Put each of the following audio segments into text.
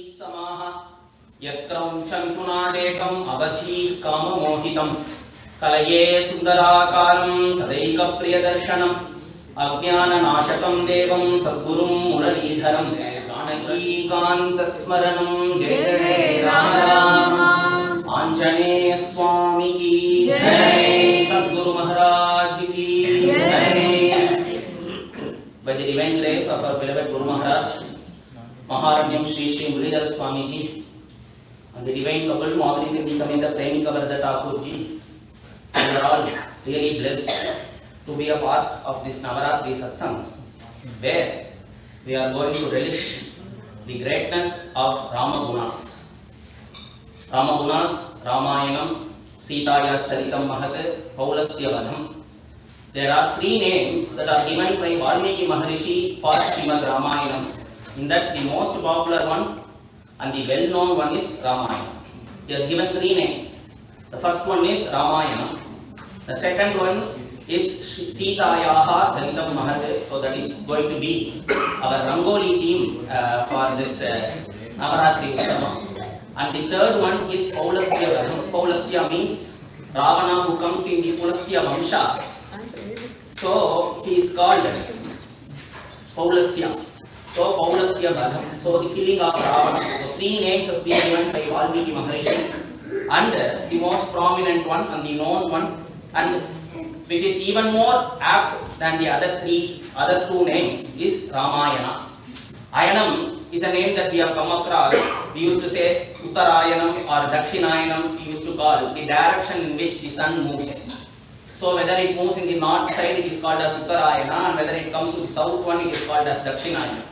समाः यत्क्रौञ्चमिथुनादेकम् अवधीः काममोहितं कलये सुन्दराकारं सदैकप्रियदर्शनम् अज्ञाननाशकं देवं सद्गुरुं मुरलीधरं जानकीकान्तस्मरणं जय जय राम राम आंजनेय स्वामी की जय सद्गुरु महाराज की जय। By the divine grace of our beloved Guru Maharaj, Maharanyam Sri Sri Muridhara Swami Ji, and the divine couple Madhuri Sindhi Sameta Premi Kavarada Thakur Ji, we are all really blessed to be a part of this Navaratri Satsang, where we are going to relish the greatness of Ramagunas. Ramagunas, Ramayanam, Sitaya Charitam Mahat, Paulastya Vadham. There are three names that are given by Valmiki Maharishi for Srimad Ramayanam. In that, the most popular one and the well-known one is Ramayana. He has given three names. The first one is Ramayana. The second one is Sitayaha Charitam Mahat. So that is going to be our Rangoli theme for this Navaratri Uttama. And the third one is Paulastya Vadham. Paulastya means Ravana who comes in the Paulastya Vamsha. So he is called Paulastya. So Paulastya Vadham. So the killing of Ravana. So three names has been given by Valmiki Maharishi. And the most prominent one and the known one, and which is even more apt than the other two names, is Ramayana. Ayanam is a name that we have come across. We used to say Uttarayanam or Dakshinayanam. We used to call the direction in which the sun moves. So whether it moves in the north side, it is called as Uttarayana, and whether it comes to the south one, it is called as Dakshinayana.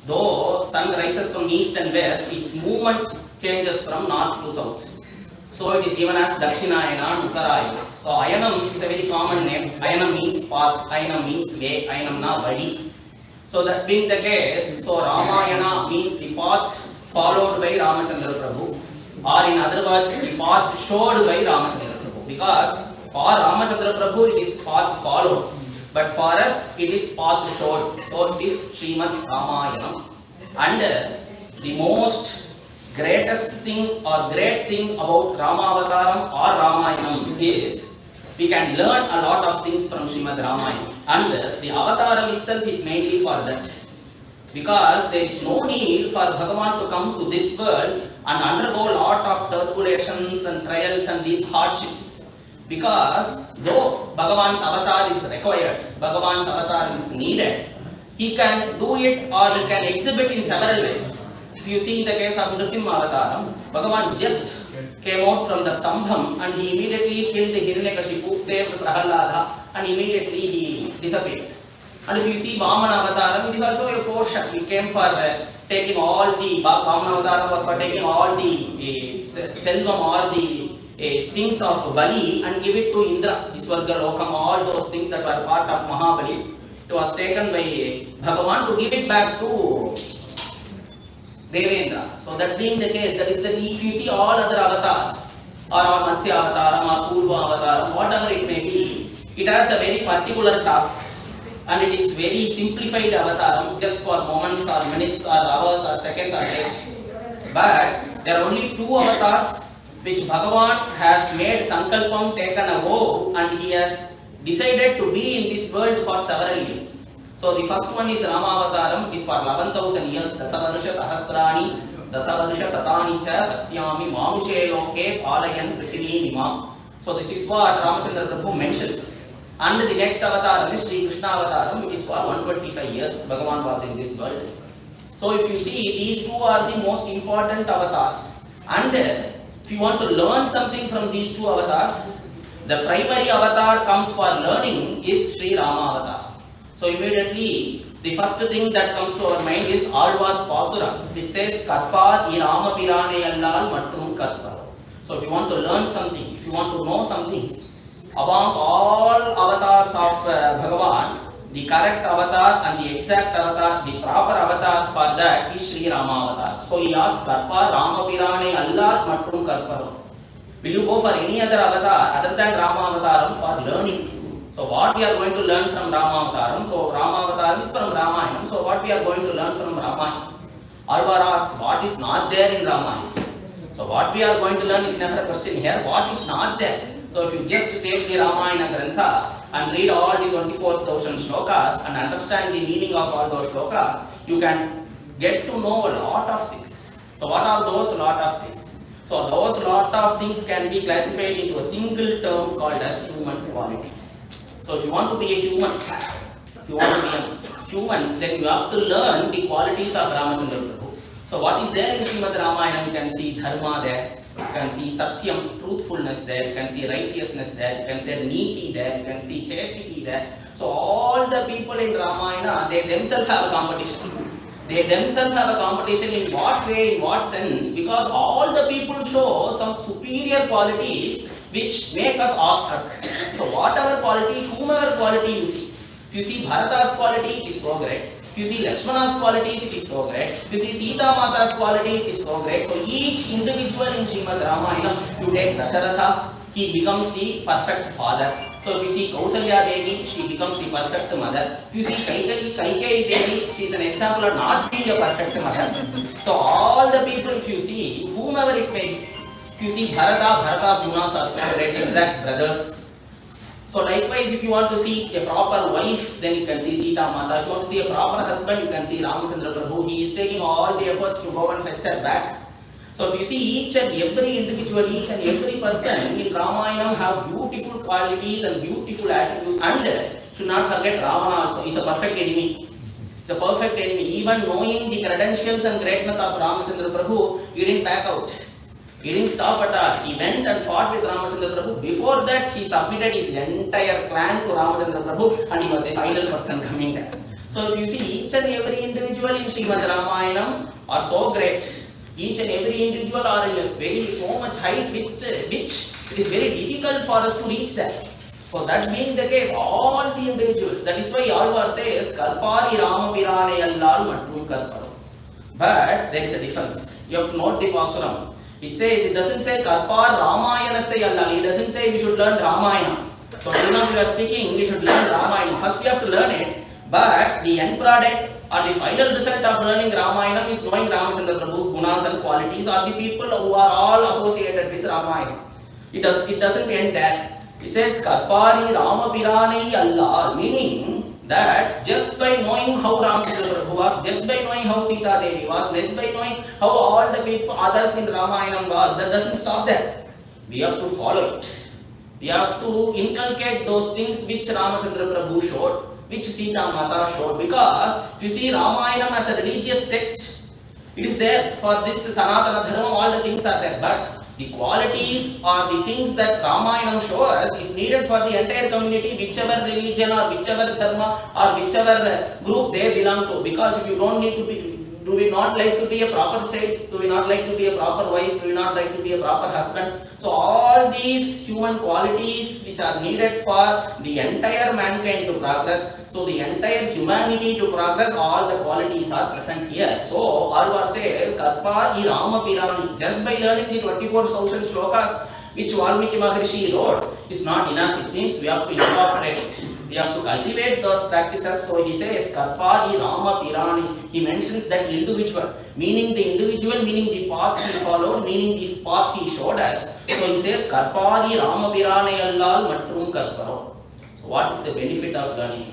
Though sun rises from east and west, its movement changes from north to south. So it is given as Dakshinayana and Uttarayana. So Ayanam is a very common name. Ayanam means path, Ayanam means way, Ayanam na vadi. So that being the case, so Ramayana means the path followed by Ramachandra Prabhu, or in other words, the path showed by Ramachandra Prabhu. Because for Ramachandra Prabhu it is path followed, but for us it is path showed. So it is Srimad Ramayana. And the most greatest thing or great thing about Ramavataram or Ramayanam is we can learn a lot of things from Srimad Ramayana. And the Avataram itself is mainly for that. Because there is no need for Bhagavan to come to this world and undergo a lot of turbulations and trials and these hardships. Because though Bhagavan's avatar is required, Bhagavan's avatar is needed, he can do it or he can exhibit in several ways. If you see in the case of Nrsimha Avataram, Bhagavan just came out from the Stambham and he immediately killed Hiranyakashipu, saved Prahalada, and immediately he disappeared. And if you see Vamana Avataram, it is also a portion. He came for taking all the, Vamana Avataram was for taking all the Selvam or the things of Bali and give it to Indra, Iswarga Lokam, all those things that were part of Mahabali. It was taken by Bhagavan to give it back to Devendra. So that being the case, that is the, if you see all other avatars, or Matsya Avataram, or Purva Avataram, whatever it may be, it has a very particular task. And it is very simplified avataram, just for moments or minutes or hours or seconds or days. But there are only two avatars which Bhagavan has made sankalpam, taken a vow, and he has decided to be in this world for several years. So the first one is Rama Avataram, is for 11,000 years. Dasavarsha Sahasrani, Dasavarsha Satani cha Vatsyami Mamushe Loke Palayan Prithvi Nimam. So this is what Ramachandra Prabhu mentions. And the next avatar is Sri Krishna Avataram, which is for 125 years. Bhagavan was in this world. So if you see, these two are the most important avatars. And if you want to learn something from these two avatars, the primary avatar comes for learning is Sri Rama Avatar. So immediately, the first thing that comes to our mind is Alvar's Pasura, which says Karpar I Rama Pirane Allal Matrum Karpar. So if you want to learn something, if you want to know something, among all avatars of Bhagavan, the correct avatar and the exact avatar, the proper avatar for that is Sri Rama Avatar. So he asks Karpa Rama Pirane Allar Matrum Karparo. Will you go for any other avatar other than Rama Avataram for learning? So what we are going to learn from Rama Avataram? So Rama Avataram is from Ramayana. So what we are going to learn from Ramayana? Alvar asked, what is not there in Ramayana? So what we are going to learn is never a question here. What is not there? So if you just take the Ramayana Grantha and read all the 24,000 shlokas and understand the meaning of all those shlokas, you can get to know a lot of things. So what are those lot of things? So those lot of things can be classified into a single term called as human qualities. So if you want to be a human, then you have to learn the qualities of Ramachandra Prabhu. So what is there in Srimad Ramayana? You can see dharma there, you can see satyam, truthfulness there, you can see righteousness there, you can see niti there, you can see chastity there. So all the people in Ramayana, they themselves have a competition. They themselves have a competition in what way, in what sense? Because all the people show some superior qualities which make us awestruck. So whatever quality, whomever quality you see. If you see Bharata's quality, it is so great. If you see Lakshmana's qualities, it is so great. If you see Sita Mata's quality, it is so great. So each individual in Srimad Ramayana, you take Dasharatha, he becomes the perfect father. So if you see Kausalya Devi, she becomes the perfect mother. If you see Kaikeyi Devi, she is an example of not being a perfect mother. So all the people, if you see, whomever it may be, if you see Bharata's gunas are so great, exact brothers. So likewise, if you want to see a proper wife, then you can see Sita Mata. If you want to see a proper husband, you can see Ramachandra Prabhu. He is taking all the efforts to go and fetch her back. So if you see each and every individual, each and every person in Ramayana have beautiful qualities and beautiful attributes. And should not forget Ravana also. He is a perfect enemy. He is a perfect enemy. Even knowing the credentials and greatness of Ramachandra Prabhu, he didn't back out. He didn't stop at all. He went and fought with Ramachandra Prabhu. Before that, he submitted his entire clan to Ramachandra Prabhu and he was the final person coming there. So if you see each and every individual in Srimad Ramayana are so great. Each and every individual are in a so much height with which it is very difficult for us to reach that. So that being the case, all the individuals, that is why Alvar says, Karpari Rama Pirane Allal Matrum Karparo. But there is a difference. You have to note the Pasuram. It says, it doesn't say Karpar Ramayanatte Allal. It doesn't say we should learn Ramayana. So now we are speaking, we should learn Ramayana. First we have to learn it. But the end product or the final result of learning Ramayana is knowing Ramachandra Prabhu's gunas and qualities are the people who are all associated with Ramayana. It doesn't end there. It says Karpari Rama Piranai Allah, meaning that just by knowing how Ramachandra Prabhu was, just by knowing how Sita Devi was, just by knowing how all the people, others in Ramayana was, that doesn't stop there. We have to follow it. We have to inculcate those things which Ramachandra Prabhu showed, which Sita Mata showed. Because if you see Ramayana as a religious text, it is there for this Sanatana Dharma, all the things are there. But the qualities or the things that Ramayana shows us is needed for the entire community, whichever religion or whichever dharma or whichever group they belong to. Because if you don't need to be, do we not like to be a proper child? Do we not like to be a proper wife? Do we not like to be a proper husband? So all these human qualities which are needed for the entire mankind to progress, so the entire humanity to progress, all the qualities are present here. So Alvar says, Karpa I Rama Pirani, just by learning the 24,000 shlokas which Valmiki Maharishi wrote is not enough. It seems we have to incorporate it. We have to cultivate those practices. So he says, Karpari Rama Pirani. He mentions that individual, meaning the individual, meaning the path he followed, meaning the path he showed us. So he says, Karpari Rama Pirani Allal Matrum Karparo. So what is the benefit of learning?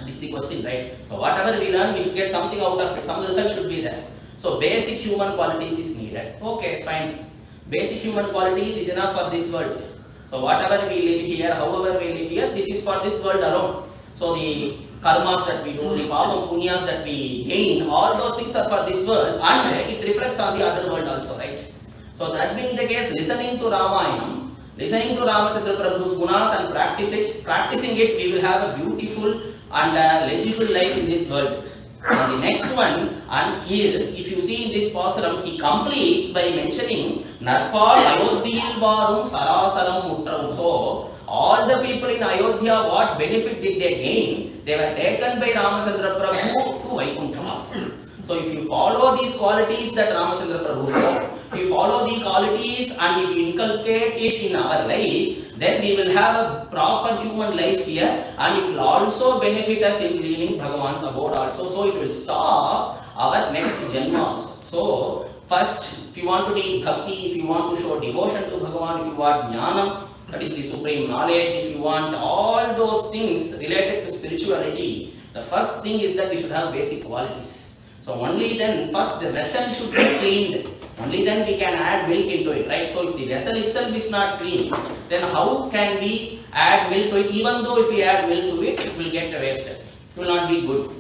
This is the question, right? So whatever we learn, we should get something out of it. Some result should be there. So basic human qualities is needed. Okay, fine. Basic human qualities is enough for this world. So whatever we live here, however we live here, this is for this world alone. So the karmas that we do, the papa punyas that we gain, all those things are for this world and it reflects on the other world also, right? So that being the case, listening to Ramayana, listening to Ramachandra Prabhu's gunas and practicing it, we will have a beautiful and legible life in this world. And the next one is, if you see in this pasuram, he completes by mentioning Narpal Ayodhyil Varum Sarasaram Muttram. So, all the people in Ayodhya, what benefit did they gain? They were taken by Ramachandra Prabhu to Vaikuntha. So, if you follow these qualities that Ramachandra Prabhu showed, if you follow the qualities and if you inculcate it in our life, then we will have a proper human life here and it will also benefit us in leaving Bhagavan's abode also. So it will stop our next Janma also. So, first, if you want to be bhakti, if you want to show devotion to Bhagavan, if you want jnanam, that is the supreme knowledge, if you want all those things related to spirituality, the first thing is that we should have basic qualities. So only then, first the vessel should be cleaned. Only then we can add milk into it, right? So if the vessel itself is not clean, then how can we add milk to it? Even though if we add milk to it, it will get wasted. It will not be good.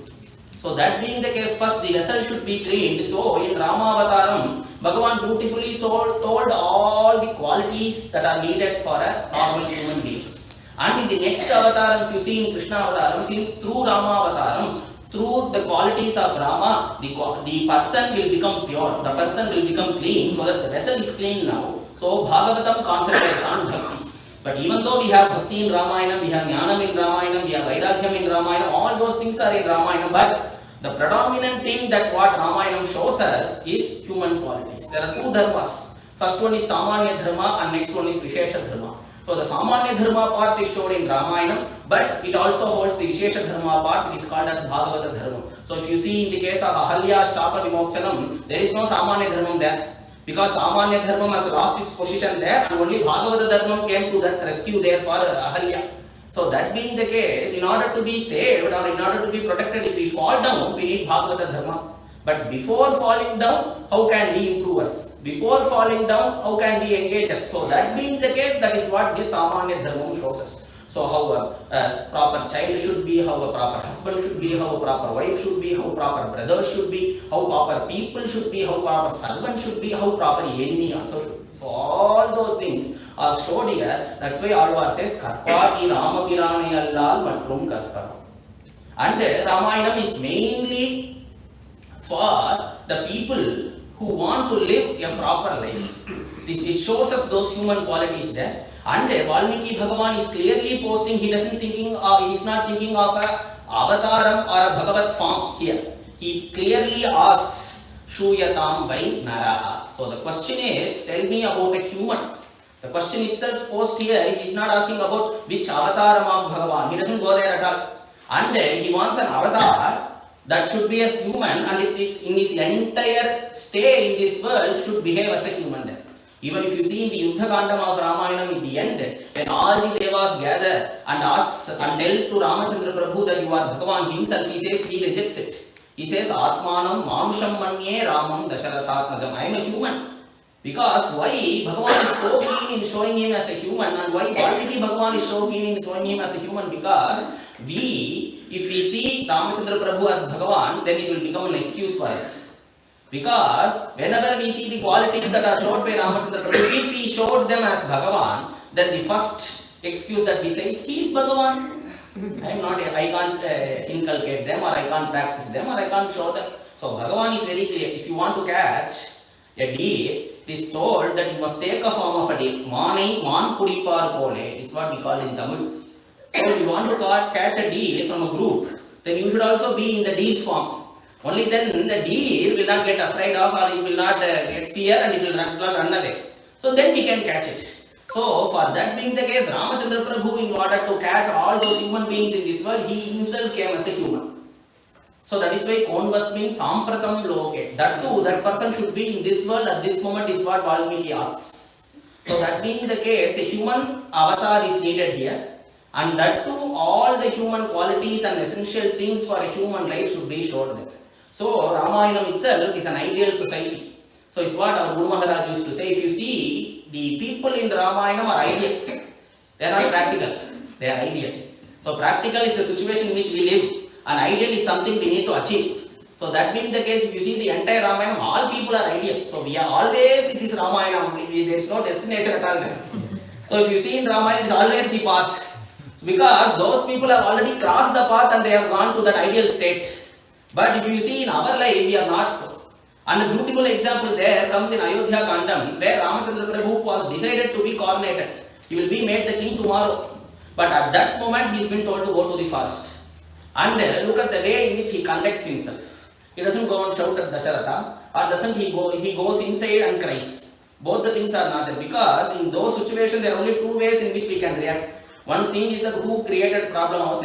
So that being the case, first the vessel should be cleaned. So in Rama Avataram, Bhagavan beautifully told all the qualities that are needed for a normal human being. And in the next Avataram, if you see in Krishna Avataram, since through Rama Avataram, through the qualities of Rama, the person will become pure, the person will become clean, so that the vessel is clean now. So Bhagavatam concentrates on bhakti. But even though we have bhakti in Ramayana, we have jnanam in Ramayana, we have vairagyam in Ramayana, all those things are in Ramayana, but the predominant thing that what Ramayana shows us is human qualities. There are two dharmas. First one is Samanya Dharma and next one is Vishesha Dharma. So the Samanya Dharma part is shown in Ramayana, but it also holds the Vishesha Dharma part, which is called as Bhagavata Dharma. So if you see in the case of Ahalya Shapa Vimokchanam, there is no Samanya Dharma there. Because Samanya Dharma has lost its position there, and only Bhagavata Dharma came to that rescue there for Ahalya. So that being the case, in order to be saved or in order to be protected, if we fall down, we need Bhagavata Dharma. But before falling down, how can we improve us? Before falling down, how can we engage us? So that being the case, that is what this Samanya Dharma shows us. So how a proper child should be, how a proper husband should be, how a proper wife should be, how proper brothers should be, how proper people should be, how proper servant should be, how proper enemy also should be. So all those things are shown here. That's why Alvar says, Karpati Ramapirane Allal Matrum Karpara. And Ramayana is mainly for the people who want to live a proper life. It shows us those human qualities there. And Valmiki Bhagavan is clearly posting, he is not thinking of a avataram or a Bhagavat form here. He clearly asks, Shuyatam vai naraha. So the question is, tell me about a human. The question itself posed here, he is not asking about which avataram of Bhagavan. He doesn't go there at all. And he wants an avatar that should be a human, and it is in his entire stay in this world should behave as a human there. Even if you see in the Yuddha Kandam of Ramayana in the end, when all the devas gather and asks and tell to Ramachandra Prabhu that you are Bhagavan himself, he says, he rejects it. He says, Atmanam Manusham Manye Ramam Dasharathatmajam. I am a human. Because why Bhagavan is so keen in showing him as a human, and why Valmiki Bhagavan is so keen in showing him as a human? Because if we see Ramachandra Prabhu as Bhagavan, then it will become an excuse for us. Because whenever we see the qualities that are showed by Ramachandra Prabhu, if he showed them as Bhagavan, then the first excuse that we say is, he is Bhagavan. I can't inculcate them, or I can't practice them, or I can't show them. So Bhagavan is very clear. If you want to catch a deer, it is told that you must take a form of a deer. Manai man pudipar pole is what we call in Tamil. So if you want to catch a deer from a group, then you should also be in the deer's form. Only then the deer will not get afraid of, or it will not get fear, and it will not run away. So then we can catch it. So for that being the case, Ramachandra Prabhu, in order to catch all those human beings in this world, he himself came as a human. So that is why Konvasmin Sampratam Loke. That too, that person should be in this world at this moment is what Valmiki asks. So that being the case, a human avatar is needed here. And that too, all the human qualities and essential things for a human life should be shown there. So Ramayana itself is an ideal society. So it's what our Guru Maharaj used to say. If you see, the people in Ramayana are ideal. They are not practical. They are ideal. So practical is the situation in which we live. And ideal is something we need to achieve. So that being the case, if you see the entire Ramayana, all people are ideal. So we are always, it is Ramayana. There is no destination at all. So if you see in Ramayana, it is always the path. Because those people have already crossed the path and they have gone to that ideal state. But if you see in our life, we are not so. And a beautiful example there comes in Ayodhya Kandam, where Ramachandra Prabhu was decided to be coronated. He will be made the king tomorrow. But at that moment, he has been told to go to the forest. And look at the way in which he conducts himself. He doesn't go and shout at Dasharatha, or doesn't he goes inside and cries. Both the things are not there, because in those situations, there are only two ways in which we can react. One thing is that who created problem of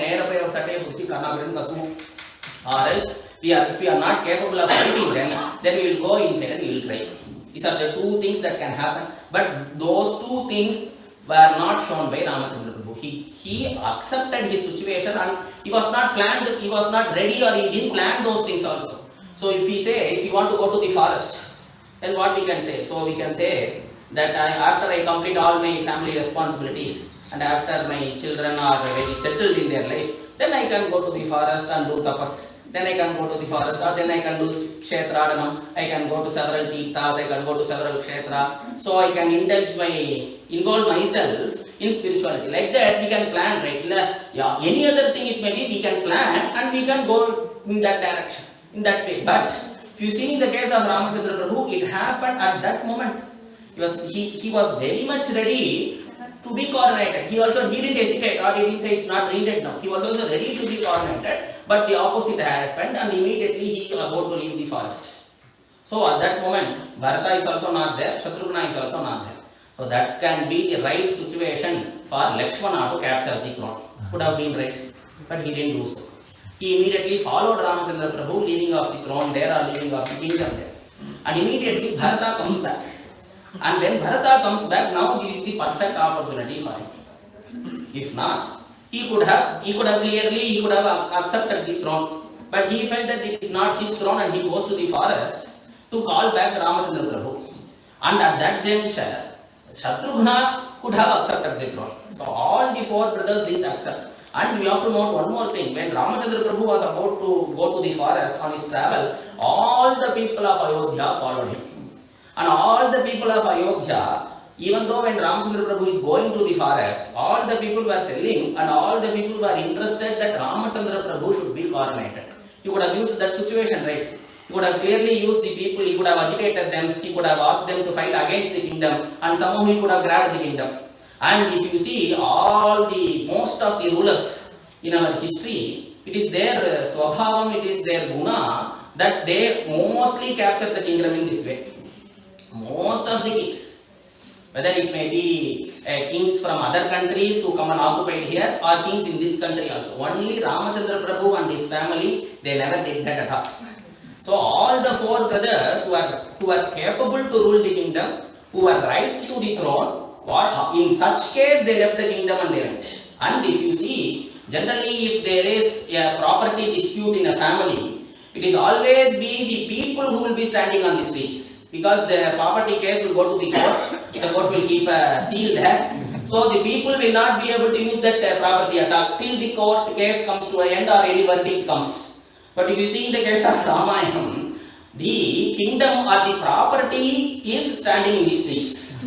or else If we are not capable of fighting them, then we will go inside and we will cry. These are the two things that can happen. But those two things were not shown by Ramachandra Prabhu. He accepted his situation and he was not planned, he was not ready, or he didn't plan those things also. So if you want to go to the forest, then what we can say? So we can say that after I complete all my family responsibilities and after my children are very settled in their life, then I can go to the forest and do tapas. Then I can go to the forest, or then I can do kshetradanam, I can go to several tirthas, I can go to several kshetras. So I can involve myself in spirituality. Like that we can plan, right? Yeah, any other thing it may be, we can plan and we can go in that direction, in that way. But if you see in the case of Ramachandra Prabhu, it happened at that moment. He was very much ready to be coronated. He didn't hesitate, or he didn't say it's not needed now. He was also ready to be coronated, but the opposite happened, and immediately he was about to leave the forest. So at that moment, Bharata is also not there, Shatrugna is also not there. So that can be the right situation for Lakshmana to capture the throne. Could have been right, but he didn't do so. He immediately followed Ramachandra Prabhu, leaving off the throne there, or leaving off the kingdom there. And immediately Bharata comes back. And when Bharata comes back, now this is the perfect opportunity for him. If not, he could have accepted the throne, but he felt that it is not his throne, and he goes to the forest to call back Ramachandra Prabhu. And at that juncture, Shatrugna could have accepted the throne. So all the four brothers didn't accept. And we have to note one more thing. When Ramachandra Prabhu was about to go to the forest on his travel, all the people of Ayodhya followed him. And all the people of Ayodhya, even though when Ramachandra Prabhu is going to the forest, all the people were telling and all the people were interested that Ramachandra Prabhu should be coronated. He would have used that situation, right? He would have clearly used the people, he could have agitated them, he could have asked them to fight against the kingdom, and somehow he could have grabbed the kingdom. And if you see most of the rulers in our history, it is their swabhavam, it is their guna, that they mostly capture the kingdom in this way. Most of the kings, whether it may be kings from other countries who come and occupy here, or kings in this country also, only Ramachandra Prabhu and his family, they never did that at all. So all the four brothers who were capable to rule the kingdom, who were right to the throne, in such case they left the kingdom and they went. And if you see, generally if there is a property dispute in a family, it is always be the people who will be standing on the streets, because the property case will go to the court will keep a seal there. So the people will not be able to use that property at all till the court case comes to an end or any verdict comes. But if you see in the case of Ramayana, the kingdom or the property is standing in the streets.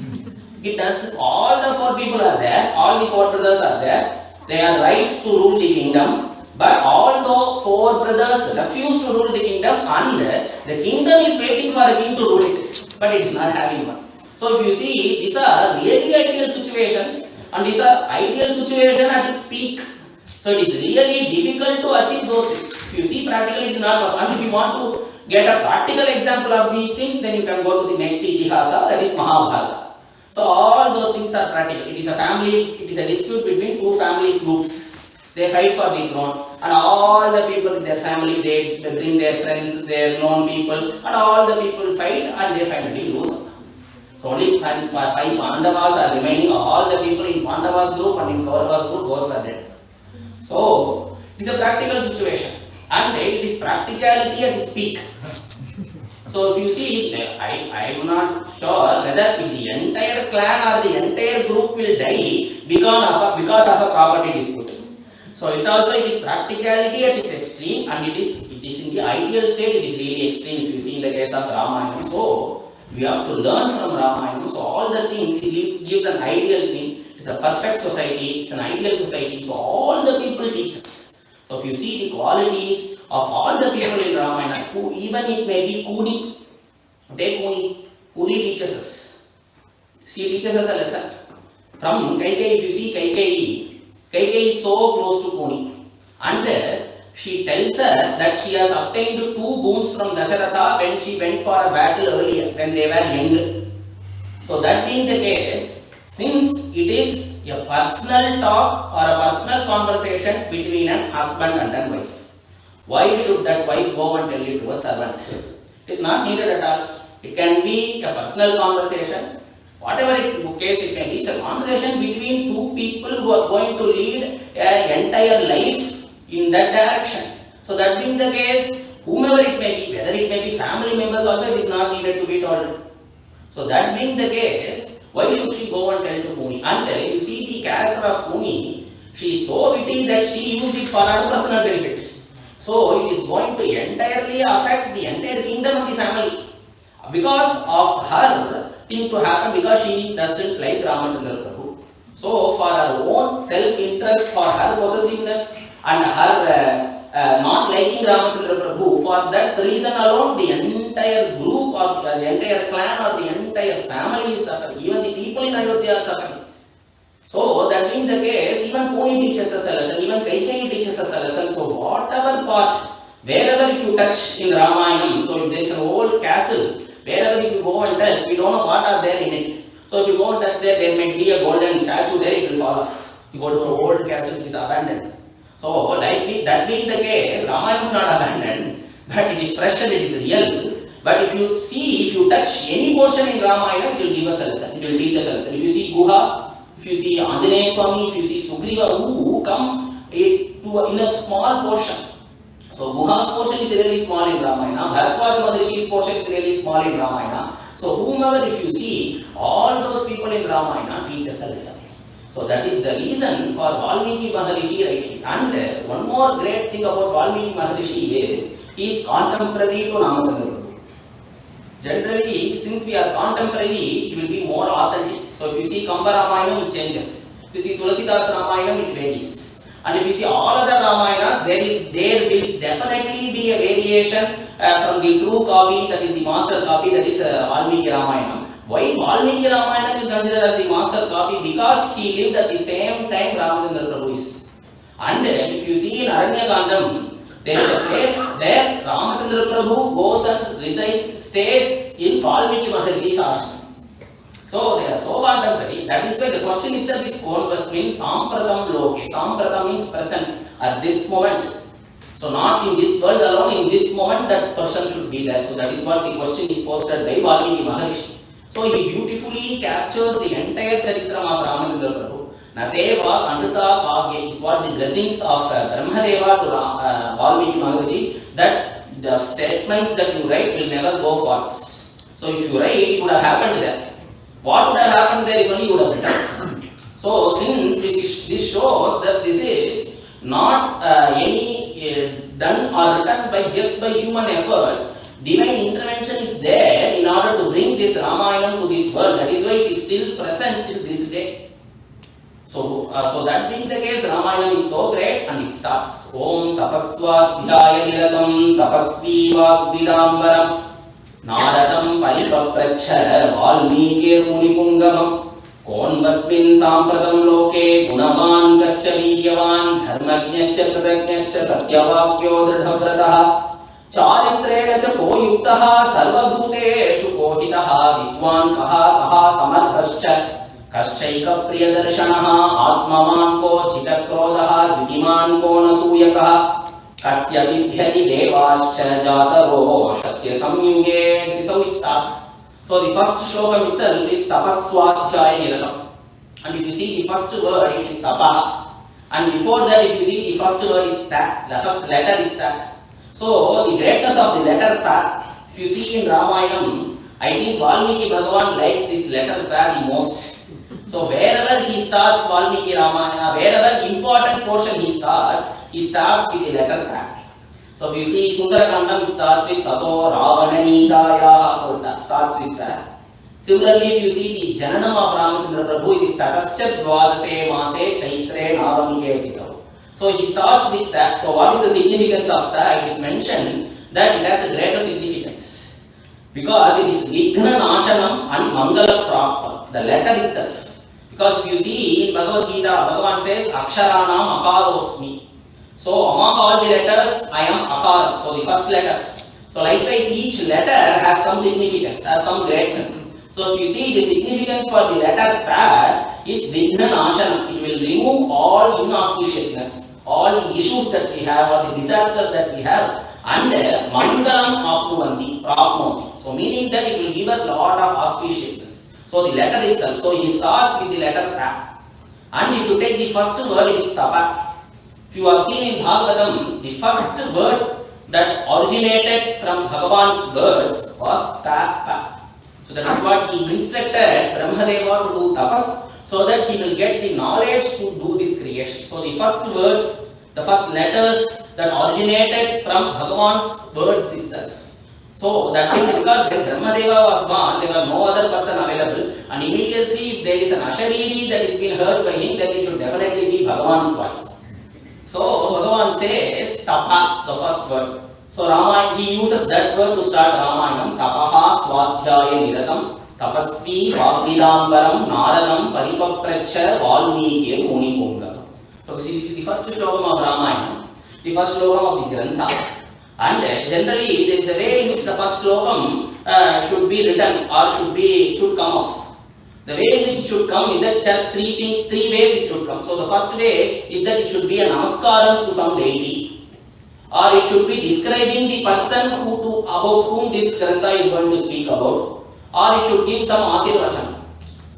It does, all the four people are there, all the four brothers are there, they are right to rule the kingdom. But although four brothers refuse to rule the kingdom, and the kingdom is waiting for a king to rule it, but it is not having one. So if you see, these are really ideal situations, and these are ideal situations at its peak. So it is really difficult to achieve those things. If you see practically, it is not possible. And if you want to get a practical example of these things, then you can go to the next Itihasa, that is Mahabharata. So all those things are practical. It is a family, it is a dispute between two family groups. They fight for the throne, and all the people in their family, they bring their friends, their known people, and all the people fight, and they finally lose. So only five Pandavas are remaining. All the people in Pandavas group and in Kauravas group both are dead. So it is a practical situation, and it is practicality at its peak. So if you see, I am not sure whether the entire clan or the entire group will die because of a property dispute. So it is practicality at its extreme, and it is in the ideal state, it is really extreme if you see in the case of Ramayana. So we have to learn from Ramayana. So all the things, it gives an ideal thing. It's a perfect society, it's an ideal society. So all the people teach us. So if you see the qualities of all the people in Ramayana, who even it may be Kuni, take Kuni teaches us. She teaches us a lesson. From Kaikeyi, if you see Kaikeyi is so close to Kuni, and she tells her that she has obtained 2 boons from Dasharatha when she went for a battle earlier, when they were young. So that being the case, since it is a personal talk or a personal conversation between a husband and a wife, Why should that wife go and tell it to a servant? It is not needed at all. It can be a personal conversation. Whatever case it can be, it's a conversation between two people who are going to lead an entire life in that direction. So that being the case, whomever it may be, whether it may be family members also, it is not needed to be told. So that being the case, why should she go and tell to Muni? And you see the character of Muni, she is so witty that she used it for her personal benefit. So it is going to entirely affect the entire kingdom of the family. Because of her thing to happen, because she doesn't like Ramachandra Prabhu. So for her own self-interest, for her possessiveness and her not liking Ramachandra Prabhu, for that reason alone, the entire group or the entire clan or the entire family is suffering. Even the people in Ayodhya are suffering. So that being the case, even Puni teaches us a lesson, even Kaikeyi teaches us a lesson. So whatever part, wherever if you touch in Ramayana, so if there is an old castle, wherever if you go and touch, we don't know what are there in it. So if you go and touch there may be a golden statue there, it will fall off. You go to an old castle which is abandoned. So like that being the case, Ramayana is not abandoned, but it is fresh and it is real. But if you see, if you touch any portion in Ramayana, it will give us a lesson, it will teach us a lesson. If you see Guha, if you see Anjaneya Swami, if you see Sugriva, who come in a small portion. So Guha's portion is really small in Ramayana, Bharadwaja Maharishi portion is really small in Ramayana. So whomever if you see, all those people in Ramayana teach us a lesson. So that is the reason for Valmiki Maharishi writing. And one more great thing about Valmiki Maharishi is, he is contemporary to Ramachandra Prabhu. Generally, since we are contemporary, it will be more authentic. So if you see Kamba Ramayana, it changes. If you see Tulasidas Ramayana, it varies. And if you see all other Ramayanas, there will definitely be a variation from the true copy, that is the master copy, that is Valmiki Ramayana. Why Valmiki Ramayana is considered as the master copy? Because he lived at the same time Ramachandra Prabhu is. And if you see in Aranyakandam, there is a place where Ramachandra Prabhu goes and resides, stays in Valmiki Maharishi's ashram. So they are so contemporary. That is why the question itself is Konvas means Sampratam Loke. Sampratam means present at this moment. So not in this world alone, in this moment that person should be there. So that is what the question is posted by Valmiki Maharishi. So he beautifully captures the entire charitram of Ramachandra Prabhu. Nateva Andrita Kagya is what the blessings of Brahmadeva to Valmiki Maharishi, that the statements that you write will never go false. So if you write, it would have happened there. What would have happened there is only you would have written. So since this shows that this is not done or written by just by human efforts, divine intervention is there in order to bring this Ramayana to this world. That is why it is still present till this day. So that being the case, Ramayana is so great, and it starts Om Tapaswadhyaya Niratam Tapasvi Vagvidambaram Naradam Paripapracha Valmiki Munipungamam Konvasmin Sampratam Loke Gunavan Gascha Vidyavan Dharmajnascha Pratajnascha Satyavakyo Dridhavrataha Charitreణ च को युक्तः सर्वभूतेषु कोहितः विद्वान् कः समर्थश्च कश्चैकप्रियदर्शनः आत्मवान् को जितक्रोधः द्युतिमान् को नसूयकः कस्य बिभ्यति देवाश्च जातरोषस्य संयुगे. So it starts. So the first shloka itself is tapaswadhyaya niratam. And if you see the first word, it is tapa. And before that, if you see the first word is ta, the first letter is ta. So the greatness of the letter ta, if you see in Ramayana, I think Valmiki Bhagavan likes this letter ta the most. So wherever he starts Valmiki Ramayana, wherever important portion he starts with the letter ta. So if you see Sundarakandam, it starts with Tato Ravana Nidaya, so that starts with that. Similarly, if you see the Jananam of Ramachandra Prabhu, it is Tatascha Dvadase Mase Chaitre Navamike Chitau. So he starts with that. So what is the significance of that? It is mentioned that it has a greater significance. Because it is Vighna Nashanam and Mangala Praptam, the letter itself. Because if you see in Bhagavad Gita, Bhagavan says Aksharanam Akarosmi. So among all the letters, I am Akara. So the first letter. So likewise, each letter has some significance, has some greatness. So if you see the significance for the letter Pa is Vighna Nashanam. It will remove all inauspiciousness, all the issues that we have or the disasters that we have, and mangalam apnuvanti prapnoti. So meaning that it will give us lot of auspiciousness. So the letter itself, so he starts with the letter ta. And if you take the first word, it is tapa. If you have seen in Bhagavatam, the first word that originated from Bhagavan's words was tapa. So that is what he instructed Brahmadeva to do tapas, so that he will get the knowledge to do this creation. So the first words, the first letters that originated from Bhagavan's words itself. So that means because when Brahmadeva was born, there was no other person available, and immediately if there is an ashariri that is being heard by him, then it should definitely be Bhagavan's voice. So Bhagavan says tapa, the first word. So Rama, he uses that word to start Ramayanam. Tapaha swadhyaya niratam tapasvi vagvidambaram naradam paripapracha valmiki munipungam. So this is the first slokam of Ramayana, the first slokam of the Grantha. And generally there is a way in which the first slokam should be written or should come off. The way in which it should come is that just three ways it should come. So the first way is that it should be a namaskaram to some deity, or it should be describing the person about whom this Grantha is going to speak about, or it should give some asirvachan.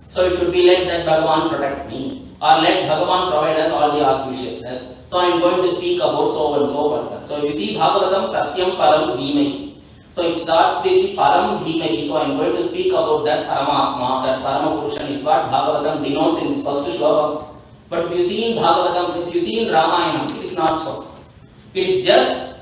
So it should be let that Bhagavan protect me, or let Bhagavan provide us all the auspiciousness. So I am going to speak about so and so person. So you see Bhagavatam Satyam Param Dhimahi. So it starts with the Param Dhimahi. So I am going to speak about that Paramatma, that Paramapurushan is what Bhagavatam denotes in its first shloka. But if you see in Bhagavatam, if you see in Ramayana, it is not so. It is just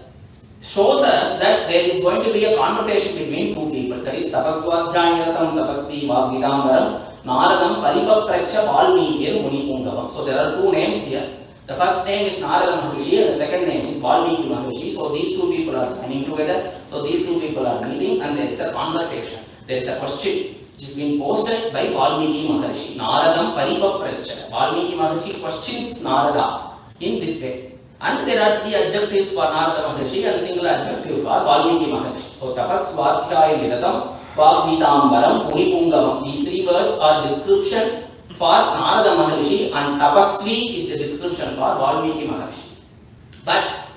shows us that there is going to be a conversation between two people. That is Tapaswadhyayanatam Tapasvi Vagvidambaram Naradam Paripapracha Valmiki Munipungam. So there are two names here. The first name is Narada Maharishi and the second name is Valmiki Maharishi. So these two people are joining together. So these two people are meeting and there is a conversation. There is a question which is being posted by Valmiki Maharishi. Naradam Paripapracha. Valmiki Maharishi questions Narada in this way. And there are three adjectives for Narada Maharishi and a single adjective for Valmiki Maharishi. So Tapaswadhyaya Niratam Vagvidambaram Munipungam. These three words are description for Narada Maharishi, and Tapasvi is the description for Valmiki Maharishi. But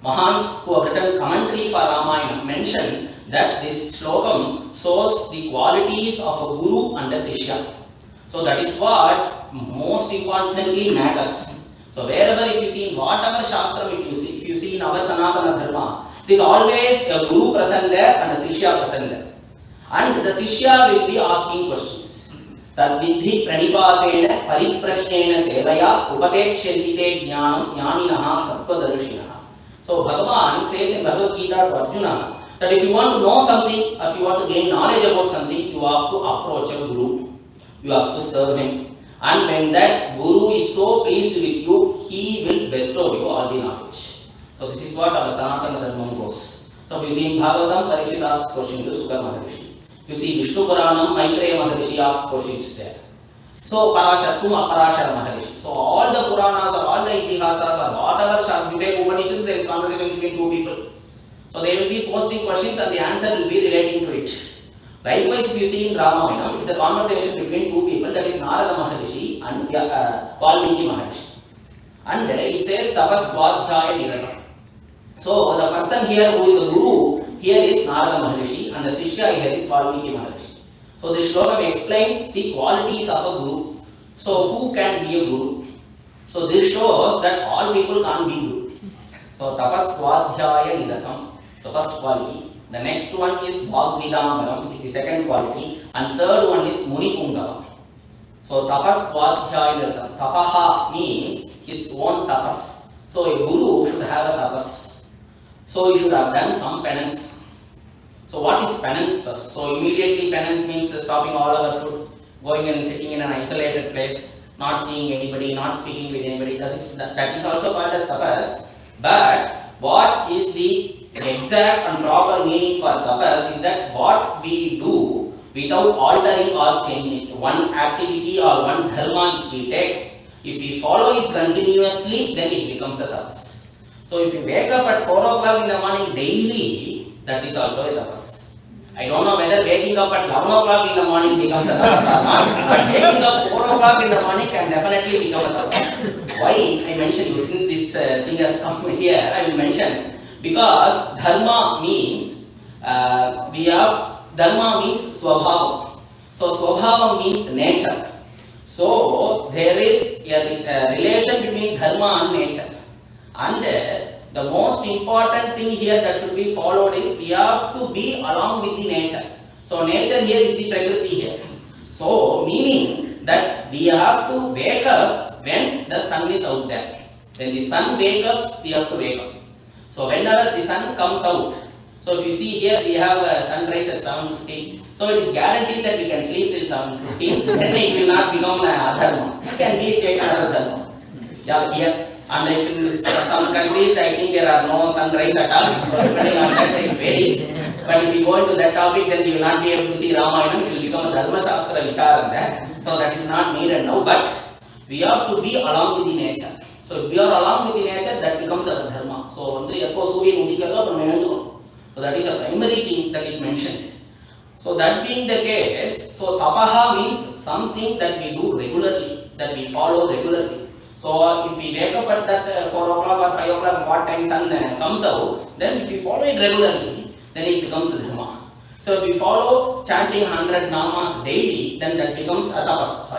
Mahans who have written commentary for Ramayana mention that this slokam shows the qualities of a guru and a shishya. So that is what most importantly matters. So wherever if you see in whatever shastra if you see in our Sanatana Dharma, it is always a guru present there and a shishya present there. And the shishya will be asking questions. Tadvidhi pranipatena pariprashnena sevaya upatexyanti te jnanam jnaninaha tattvadarshinaha. So Bhagavan says in Bhagavad Gita to Arjuna that if you want to know something, or if you want to gain knowledge about something, you have to approach a guru. You have to serve him. And when that guru is so pleased with you, he will bestow you all the knowledge. So this is what our Sanatana Dharma goes. So if you see in Bhagavatam, Parikshit asks question to Sukha Maharishi. You see Vishnu Puranam, Maitreya Maharishi asks questions there. So Parashar, Aparashara Maharishi. So all the Puranas or all the Itihasas or whatever Vivek Upanishads, there is conversation between two people. So they will be posting questions and the answer will be relating to it. Likewise, if you see in Ramayana, it is a conversation between two people, that is Narada Maharishi and Valmiki Maharishi. And it says Tapaswadhyaya Niratam. So the person here who is the guru here is Narada Maharishi and the Shishya here is Valmiki Maharishi. So this shloka explains the qualities of a guru. So who can be a guru? So this shows that all people can't be guru. So Tapaswadhyaya Niratam. So first quality. The next one is Vagvidambaram, which is the second quality, and third one is Munipungam. So Tapaswadhyaya Niratam. Tapaha means his own tapas. So a guru should have a tapas. So he should have done some penance. So what is penance first? So immediately penance means stopping all other food, going and sitting in an isolated place, not seeing anybody, not speaking with anybody. That is also called as tapas. But what is the exact and proper meaning for tapas is that what we do without altering or changing. One activity or one dharma which we take, if we follow it continuously, then it becomes a tapas. So if you wake up at 4 o'clock in the morning daily, that is also a tapas. I don't know whether waking up at 11 o'clock in the morning becomes a tapas or not, but waking up 4 o'clock in the morning can definitely become a tapas. Why I mention you, since this thing has come here, I will mention, because dharma means, dharma means swabhava. So swabhava means nature. So there is a relation between dharma and nature. And the most important thing here that should be followed is we have to be along with the nature. So nature here is the prakriti here. So meaning that we have to wake up when the sun is out there. When the sun wakes up, we have to wake up. So whenever the sun comes out, so if you see here we have a sunrise at 7:15. So it is guaranteed that we can sleep till 7:15. Then it will not become a dharma. It can be another dharma. Yeah, here. And if in some countries, I think there are no sunrise at all. Depending on that, it varies. But if you go into that topic, then you will not be able to see Ramayana. It will become a Dharma Shastra Vichara there. So that is not needed now. But we have to be along with the nature. So if we are along with the nature, that becomes a dharma. So that is a primary thing that is mentioned. So that being the case, so tapaha means something that we do regularly, that we follow regularly. So if we wake up at that 4 o'clock or 5 o'clock, what time sun comes out, then if we follow it regularly, then it becomes dharma. So if we follow chanting 100 namas daily, then that becomes a tapas.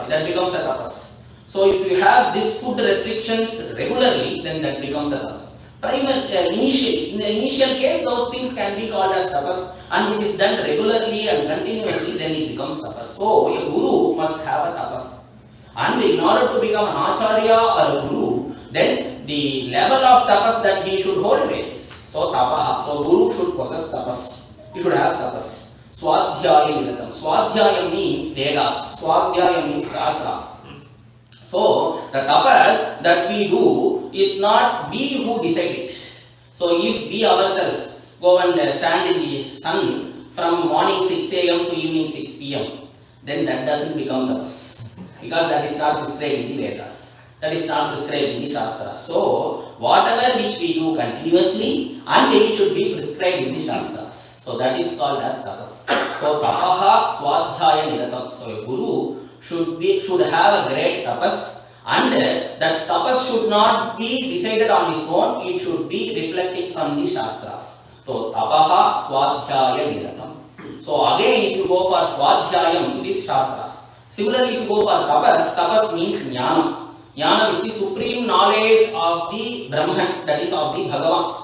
So if you have this food restrictions regularly, then that becomes a tapas. In the initial case, those things can be called as tapas, and which is done regularly and continuously, then it becomes tapas. So a guru must have a tapas. And in order to become an acharya or a guru, then the level of tapas that he should hold is, so tapaha. So guru should possess tapas. He should have tapas. Swadhyaya niratam. Swadhyaya means Vedas. Swadhyaya means Shastras. So the tapas that we do is not we who decide it. So if we ourselves go and stand in the sun from morning 6 a.m. to evening 6 p.m., then that doesn't become tapas. Because that is not prescribed in the Vedas. That is not prescribed in the Shastras. So, whatever which we do continuously, and it should be prescribed in the Shastras. So, that is called as tapas. So, tapaha swadhyaya niratam. So, a guru should have a great tapas, and that tapas should not be decided on his own. It should be reflecting from the Shastras. So, tapaha swadhyaya niratam. So, again, if you go for swadhyayam, it is Shastras. Similarly, if you go for tapas means jnana. Jnana is the supreme knowledge of the Brahman, that is of the Bhagavan.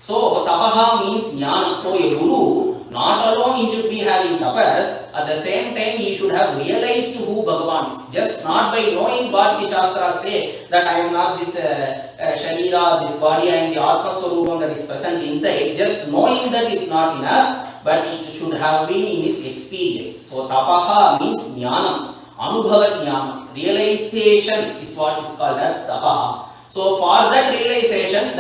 So, tapaha means jnana. So, a guru, not alone he should be having tapas, at the same time he should have realized who Bhagavan is. Just not by knowing what the Shastras say, that I am not this Sharira, this body, I am the Atma Swarupam that is present inside. Just knowing that is not enough, but it should have been in his experience. So, tapaha means jnana. Anubhava jnana, realization is what is called as tapaha. So for that realization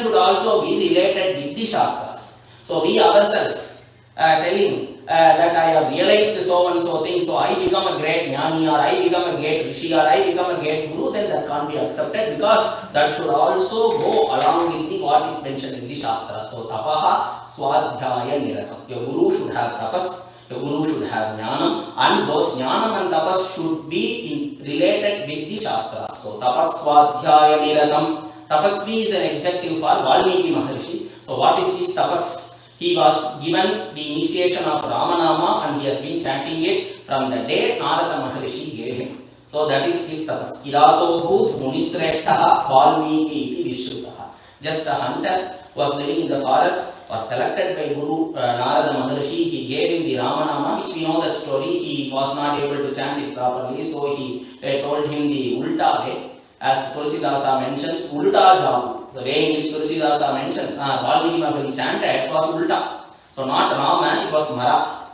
should also be related with the Shastras. So we ourselves telling that I have realized so and so thing, so I become a great jnani, or I become a great rishi, or I become a great guru, then that can't be accepted, because that should also go along with the what is mentioned in the Shastras. So tapaha swadhyaya niratam. Your guru should have tapas. The guru should have jnanam, and those jnanam and tapas should be related with the Shastras. So, tapas swadhyaya niratam. Tapasvi is an adjective for Valmiki Maharshi. So, what is his tapas? He was given the initiation of Ramanama, and he has been chanting it from the day Narada Maharshi gave him. So, that is his tapas. Kirato bhut munisreshtaha Valmiki iti vishrutaha. Just a hunter was living in the forest, was selected by Guru Narada Maharshi. He gave him the Ramanama, which we know that story. He was not able to chant it properly, so he told him the Ulta way. As Tulsidasa mentions, Ulta Jabu. The way in which Tulsidasa mentioned, Valmiki Maharshi chanted was Ulta. So not Rama, it was Mara.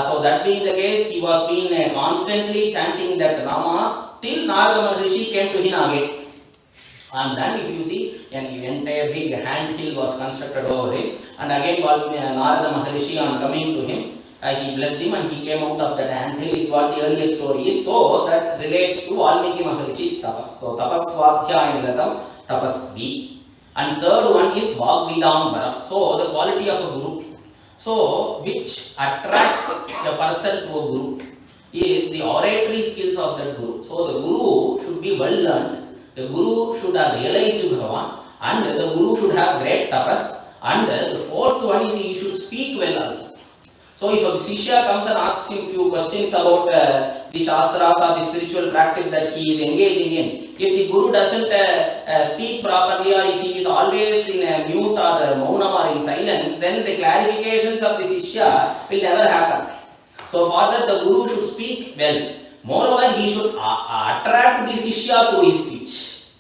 So that being the case, he was been constantly chanting that Rama till Narada Maharshi came to him again. And then if you see, an entire big hand hill was constructed over him, and again Narada Maharshi, on coming to him, he blessed him and he came out of that ant hill, is what the earlier story is. So that relates to Valmiki Maharishi's tapas. So tapas swadhyaya niratam tapasvi. And third one is Vagvidambara. So the quality of a guru. So, which attracts a person to a guru is the oratory skills of that guru. So, the guru should be well learned, the guru should have realized Bhagavan, and the guru should have great tapas, and the fourth one is he should speak well also. So, if a Shishya comes and asks him few questions about the Shastras or the spiritual practice that he is engaging in, if the Guru doesn't speak properly, or if he is always in a mute or maunam or in silence, then the clarifications of the Shishya will never happen. So, for that the Guru should speak well. Moreover, he should attract the Shishya to his speech.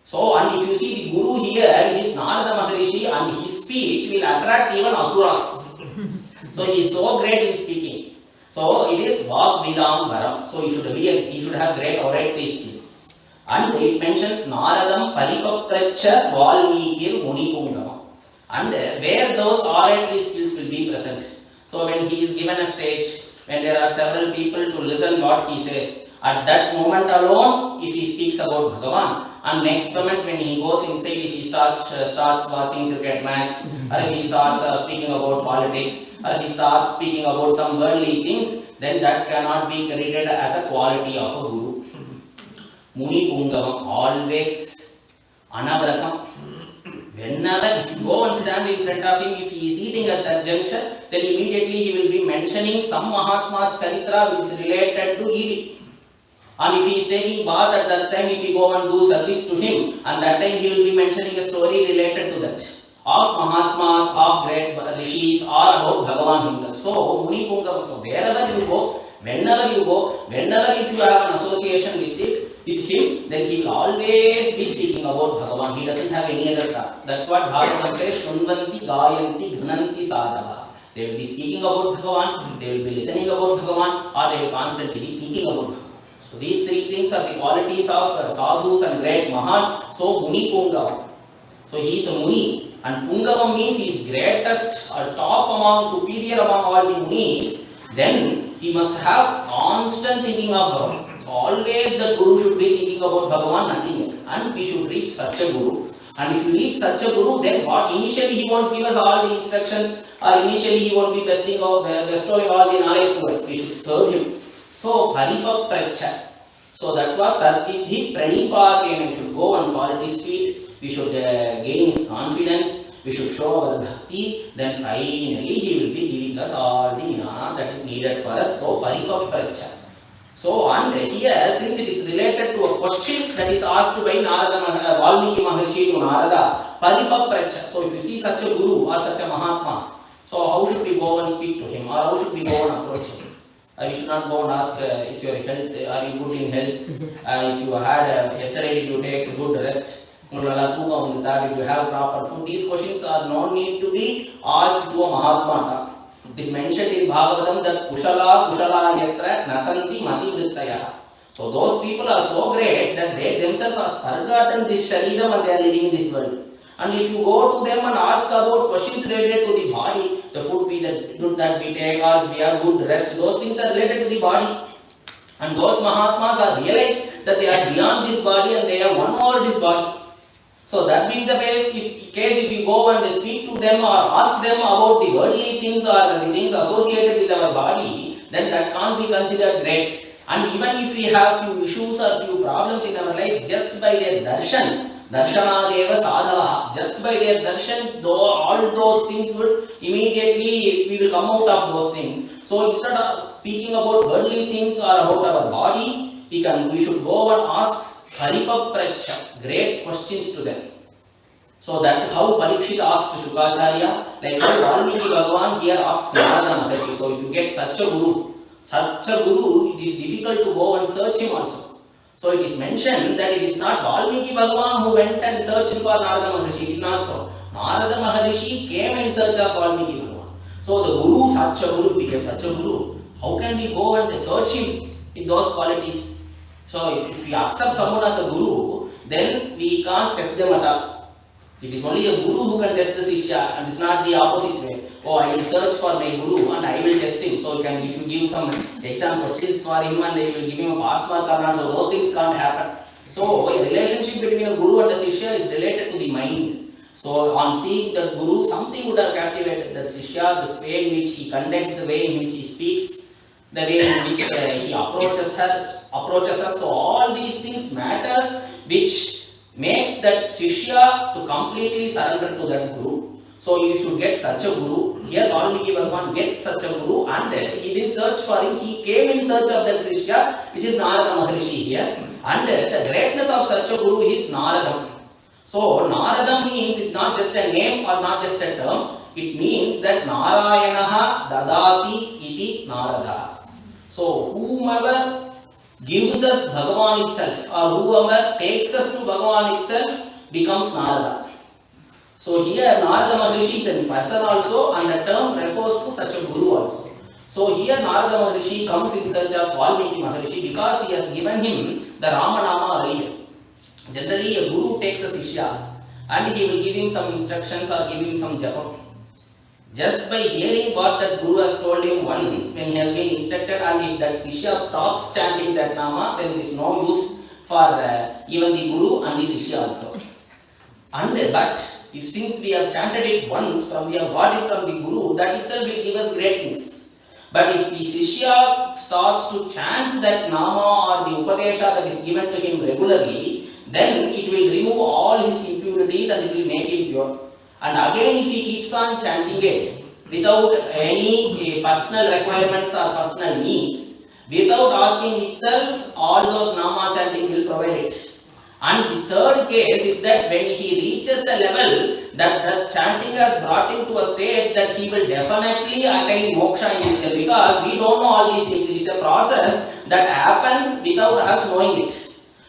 So, and if you see the Guru here, he is Narada Maharishi, and his speech will attract even Asuras. So he is so great in speaking. So it is Vak Vidam Varam. So he should have great oratory skills. And it mentions Naradam Paripapracha Valmikir Munipungama. And where those oratory skills will be present. So when he is given a stage, when there are several people to listen what he says, at that moment alone, if he speaks about Bhagavan, and next moment when he goes inside, if he starts watching cricket match, or if he starts speaking about politics, or if he starts speaking about some worldly things, then that cannot be credited as a quality of a guru. Muni Pungavam, always Anavratam. Whenever, if you go and stand in front of him, if he is eating at that juncture, then immediately he will be mentioning some Mahatma's Charitra which is related to eating. And if he is taking bath at that time, if you go and do service to him, and that time he will be mentioning a story related to that. Of Mahatmas, of great Rishis, or about Bhagavan himself. So, Muni Pungam, so wherever you go, whenever if you have an association with him, then he will always be speaking about Bhagavan. He doesn't have any other thought. That's what Bhagavatam says, Shunvanti, Gayanti, Gunanti, Sadhava. They will be speaking about Bhagavan, they will be listening about Bhagavan, or they will constantly be thinking about Bhagavan. So these three things are the qualities of sadhus and great mahas. So Muni Pungavam. So he is a Muni, and Pungavam means he is greatest or top among, superior among all the Munis. Then he must have constant thinking of Bhagavan. So always the Guru should be thinking about Bhagavan, nothing else. And we should reach such a Guru. And if you reach such a Guru, then what? Initially he won't give us all the instructions, or initially he won't be bestowing all the knowledge to us. We should serve him. So, Paripapracha. So, that's what Tartidhi Pranipatena. We should go and fall at his feet. We should gain his confidence. We should show our bhakti. Then finally, he will be giving us all the jnana that is needed for us. So, Paripapracha. So, and here, since it is related to a question that is asked by Narada, Valmiki Maharishi to Narada, Paripapracha. So, if you see such a Guru or such a Mahatma, so how should we go and speak to him, or how should we go and approach him? You should not go and ask, is your health, are you good in health? If you had, yesterday did you take good rest? Did you have proper food? These questions are no need to be asked to a Mahatma. It is mentioned in Bhagavatam that Kushala Yatra Nasanti Mati Vrittaya. So those people are so great that they themselves have forgotten this Shariram and they are living in this world. And if you go to them and ask about questions related to the body, the food that we take, or if we have good rest, those things are related to the body. And those Mahatmas are realized that they are beyond this body and they are one over this body. So that being the case, if you go and speak to them or ask them about the worldly things or the things associated with our body, then that can't be considered great. And even if we have few issues or few problems in our life, just by their darshan, Darshanadeva Sadhava, just by their darshan, all those things would immediately, we will come out of those things. So instead of speaking about worldly things or about our body, we should go and ask Paripapracha, great questions to them. So that how Parikshit asked Shukacharya, like how Valmiki Bhagavan here asks Narada Maharishi. So if you get such a Guru, it is difficult to go and search him also. So it is mentioned that it is not Valmiki Bhagavan who went and searched for Narada Maharishi. It is not so. Narada Maharishi came in search of Valmiki Bhagavan. So the Guru, such a Guru, if we get such a Guru, how can we go and search him with those qualities? So if we accept someone as a Guru, then we can't test them at all. It is only a Guru who can test the Sishya, and it is not the opposite way. Oh, I will search for my Guru and I will test him. So if you give some exam questions for him and they will give him a pass mark or not, so those things can't happen. So a relationship between a Guru and a Sishya is related to the mind. So on seeing that Guru, something would have captivated that Shishya, the way in which he conducts, the way in which he speaks, the way in which he approaches us. So all these things matters, which makes that Shishya to completely surrender to that Guru. So you should get such a Guru. Here Valmiki Bhagavan gets such a Guru, and he did search for him. He came in search of that Shishya, which is Narada Maharishi here. And the greatness of such a Guru is Naradam. So Narada means it's not just a name or not just a term. It means that Narayanaha Dadati iti Narada. So whomever gives us Bhagavan itself, or whoever takes us to Bhagavan itself, becomes Narada. So here Narada Maharishi is a person also, and the term refers to such a Guru also. So here Narada Maharishi comes in search of Valmiki Maharishi because he has given him the Ramanama earlier. Generally, a Guru takes a Shishya and he will give him some instructions or give him some japam. Just by hearing what that Guru has told him once, when he has been instructed, and if that Shishya stops chanting that Nama, then there is no use for even the Guru and the Shishya also. But if since we have chanted it once, we have got it from the Guru, that itself will give us great things. But if the Shishya starts to chant that Nama or the Upadesha that is given to him regularly, then it will remove all his impurities and it will make him pure. And again, if he keeps on chanting it without any personal requirements or personal needs, without asking itself, all those Nama chanting will provide it. And the third case is that when he reaches a level that the chanting has brought him to a stage that he will definitely attain moksha in this life, because we don't know all these things. It is a process that happens without us knowing it.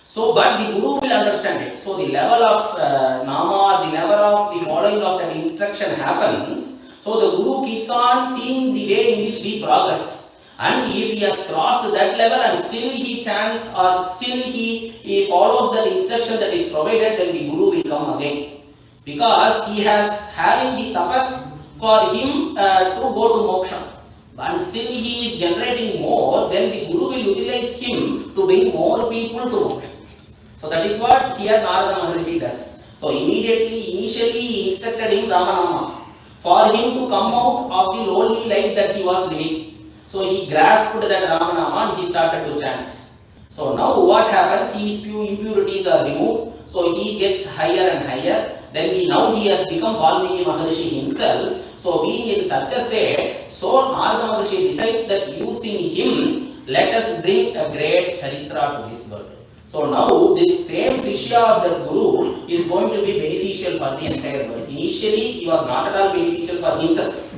So, but the Guru will understand it. So, the level of Nama, the level of the following of that instruction happens. So, the Guru keeps on seeing the way in which we progress. And if he has crossed that level and still he chants or still he follows that instruction that is provided, then the Guru will come again. Because he has having the tapas for him to go to moksha. And still he is generating more, then the Guru will utilize him to bring more people to moksha. So that is what here Narada Maharishi does. So initially he instructed him Ramanama for him to come out of the lowly life that he was living. So he grasped that Ramanama and he started to chant. So now what happens? His few impurities are removed. So he gets higher and higher. Then now he has become Valmiki Maharishi himself. So being in such a state, so Narada Maharishi decides that using him, let us bring a great charitra to this world. So now this same Shishya of the Guru is going to be beneficial for the entire world. Initially he was not at all beneficial for himself.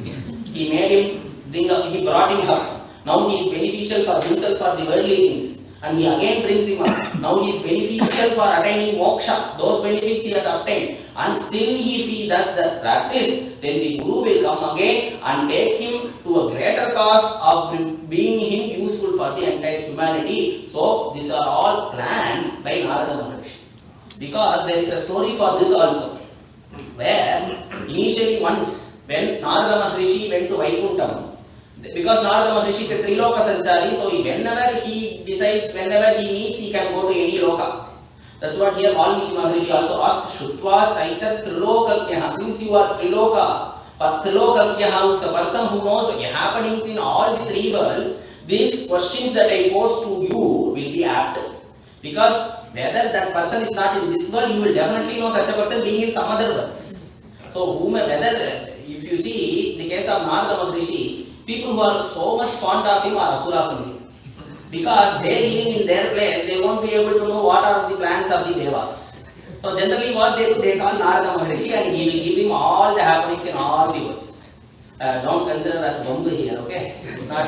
He made him he brought him up. Now he is beneficial for himself for the worldly things. And he again brings him up. Now he is beneficial for attaining moksha. Those benefits he has obtained. And still if he does that practice, then the Guru will come again and take him to a greater cause of being him useful for the entire humanity. So these are all planned by Narada Maharishi. Because there is a story for this also. Where initially once when Narada Maharishi went to Vaikuntham, because Narada Maharishi is a Triloka Sanchari, so whenever he decides, whenever he needs, he can go to any loka. That's what here Valmiki Maharishi also asked, Shrutva Chaita Trilokatyaha, since you are Triloka, but Trilokatyaha is a person who knows the happenings in all the three worlds, these questions that I pose to you will be apt. Because whether that person is not in this world, you will definitely know such a person being in some other worlds. So whether, if you see the case of Narada Maharishi, people who are so much fond of him are asuras only. Because they living in their place, they won't be able to know what are the plans of the devas. So generally what they do, they call Narada Maharishi and he will give him all the happenings in all the worlds. Don't consider as Bambu here, okay? It's not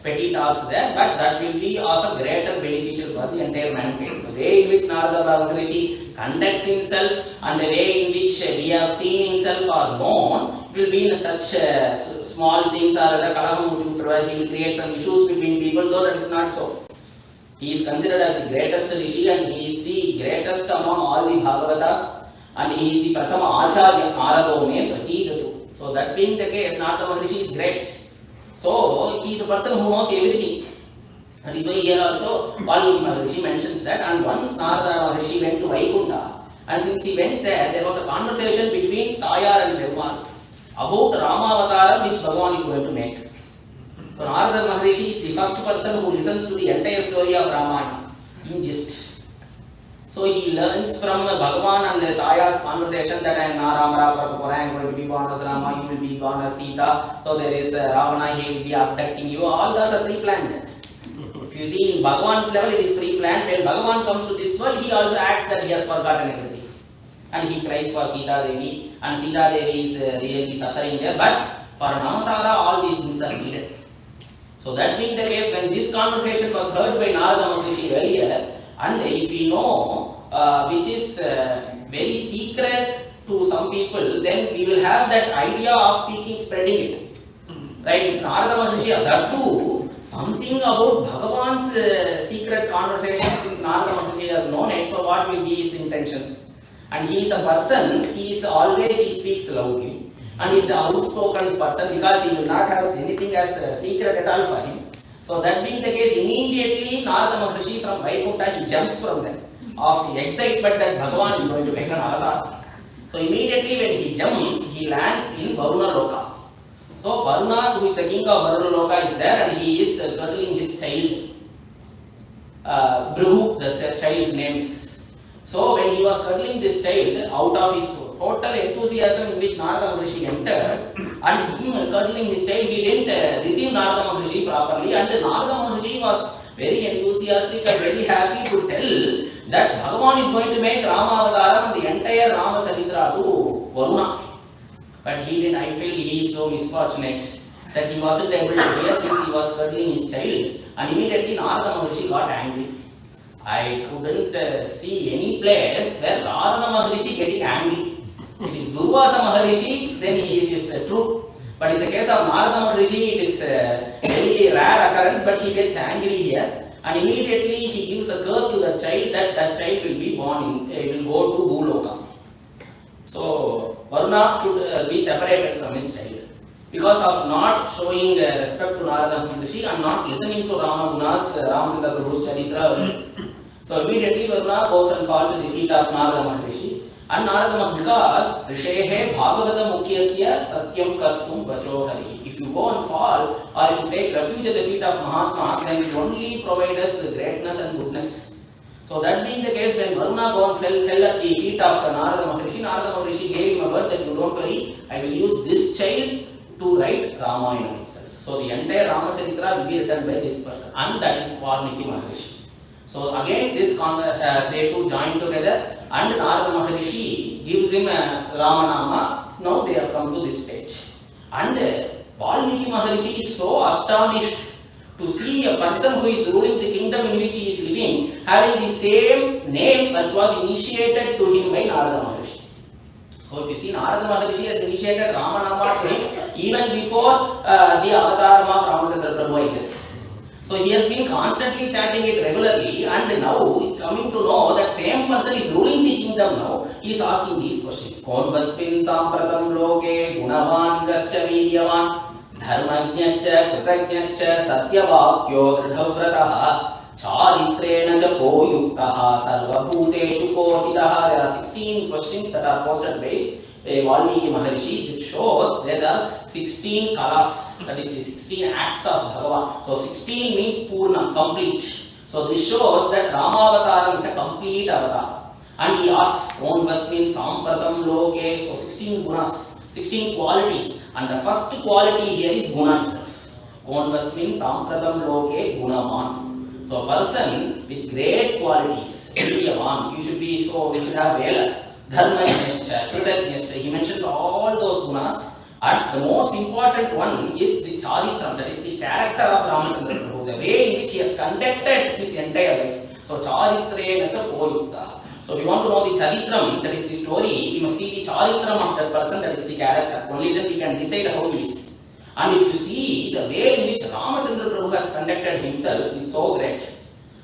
petty talks there, but that will be of a greater beneficial for the entire mankind. The way in which Narada Maharishi conducts himself and the way in which we have seen himself or known will be in such small things or the kalaham where he will create some issues between people, though that is not so. He is considered as the greatest Rishi and he is the greatest among all the Bhagavatas and he is the Prathama Acharya Aragome Prasidatu. So that being the case, Narada Maharishi is great. So he is a person who knows everything. That is why here also Valmiki Maharishi mentions that. And once Narada Maharishi went to Vaikuntha, And since he went there, there was a conversation between Tayar and Perumal about Ramavataram which Bhagavan is going to make. So Narada Maharishi is the first person who listens to the entire story of Ramayana in gist. So he learns from Bhagavan and Tayar's conversation that I am going to be born as Rama, you will be born as Sita. So there is Ravana, he will be abducting you. All those are pre-planned. If you see in Bhagavan's level, it is pre-planned. When Bhagavan comes to this world, he also acts that he has forgotten everything. And he cries for Sita Devi, and Sita Devi is really suffering there. But for Namatara, all these things are needed. So that being the case, when this conversation was heard by Narada Maharishi earlier, and if we know which is very secret to some people, then we will have that idea of speaking, spreading it. Right? If Narada Maharishi, that too, something about Bhagavan's secret conversation, since Narada Maharishi has known it, so what will be his intentions? And he is a person, he speaks loudly, and he is an outspoken person because he will not have anything as secret at all for him. So that being the case, immediately Narada Maharishi from Vaikuntha, he jumps from them of the excitement that Bhagavan is going to make an avatar. So immediately when he jumps, he lands in Varuna Loka. So Varuna, who is the king of Varuna Loka, is there, and he is cuddling his child. Bhrigu, the child's name is. So when he was cuddling this child, out of his total enthusiasm in which Narada Maharishi entered, and him cuddling his child, he didn't receive Narada Maharishi properly, and Narada Maharishi was very enthusiastic and very happy to tell that Bhagavan is going to make Rama Avataram and the entire Ramacharitra to Varuna. But he didn't. I feel he is so misfortunate that he wasn't able to hear since he was cuddling his child, and immediately Narada Maharishi got angry. I couldn't see any place where Narada Maharishi getting angry. It is Durvasa Maharishi, then it is true. But in the case of Narada Maharishi, it is very rare occurrence, but he gets angry here. And immediately he gives a curse to the child that child will be born in, will go to Bhuloka. So Varuna should be separated from his child. Because of not showing respect to Narada Maharishi and not listening to Ramaguna's Ramachandra Prabhu's Charitra. So immediately Varuna goes and falls at the feet of Narada Maharishi. And Narada Maharishi, because Rishehe Bhagavata Mukyasya Satyam Kartum Vacho Hari. If you go and fall, or if you take refuge at the feet of Mahatma, then it only provides us greatness and goodness. So that being the case, when Varuna fell at the feet of Narada Maharishi gave him a word that you don't worry, I will use this child to write Ramayana itself. So the entire Ramacharitra will be written by this person, and that is Valmiki Maharishi. So again, this they two join together, and Narada Maharishi gives him Ramanama. Now they have come to this stage, and Valmiki Maharishi is so astonished to see a person who is ruling the kingdom in which he is living having the same name that was initiated to him by Narada Maharishi. So if you see, Narada Maharishi has initiated Ramanama to him even before the avatar of Ramachandra Prabhu, I guess. So he has been constantly chanting it regularly, and now coming to know that same person is ruling the kingdom now, he is asking these questions. Konvasmin sampratam loke gunavan kascha viryavan dharmajnascha kritajnascha satyavakyo dridhavrataha charitrena cha ko yuktaha sarvabhuteshu kohitaha. There are 16 questions that are posted by Valmiki Maharishi, which shows there are 16 kalas, that is the 16 acts of Bhagavan. So 16 means Purna, complete. So this shows that Ramavataram is a complete avatar. And he asks, Konvasmin Sampratam Loke, so 16 gunas, 16 qualities. And the first quality here is guna itself. Konvasmin Sampratam Loke Gunavan. So a person with great qualities, you should be, so you should have Vela. Dharmajnascha, Kritajnascha, he mentions all those gunas, and the most important one is the Charitram, that is the character of Ramachandra Prabhu, the way in which he has conducted his entire life. So Charitrena cha ko yuktaha. So if you want to know the Charitram, that is the story, you must see the Charitram of that person, that is the character. Only then we can decide how he is. And if you see the way in which Ramachandra Prabhu has conducted himself is so great.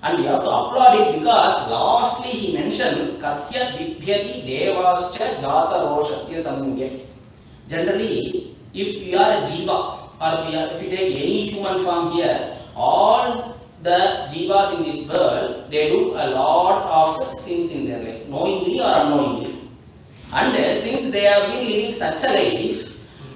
And we have to applaud it because lastly he mentions Kasya Dibhyati Devascha Jata Roshasya Samungya. Generally, if we are a jiva, or if we take any human form here, all the jivas in this world, they do a lot of sins in their life, knowingly or unknowingly. And since they have been living such a life,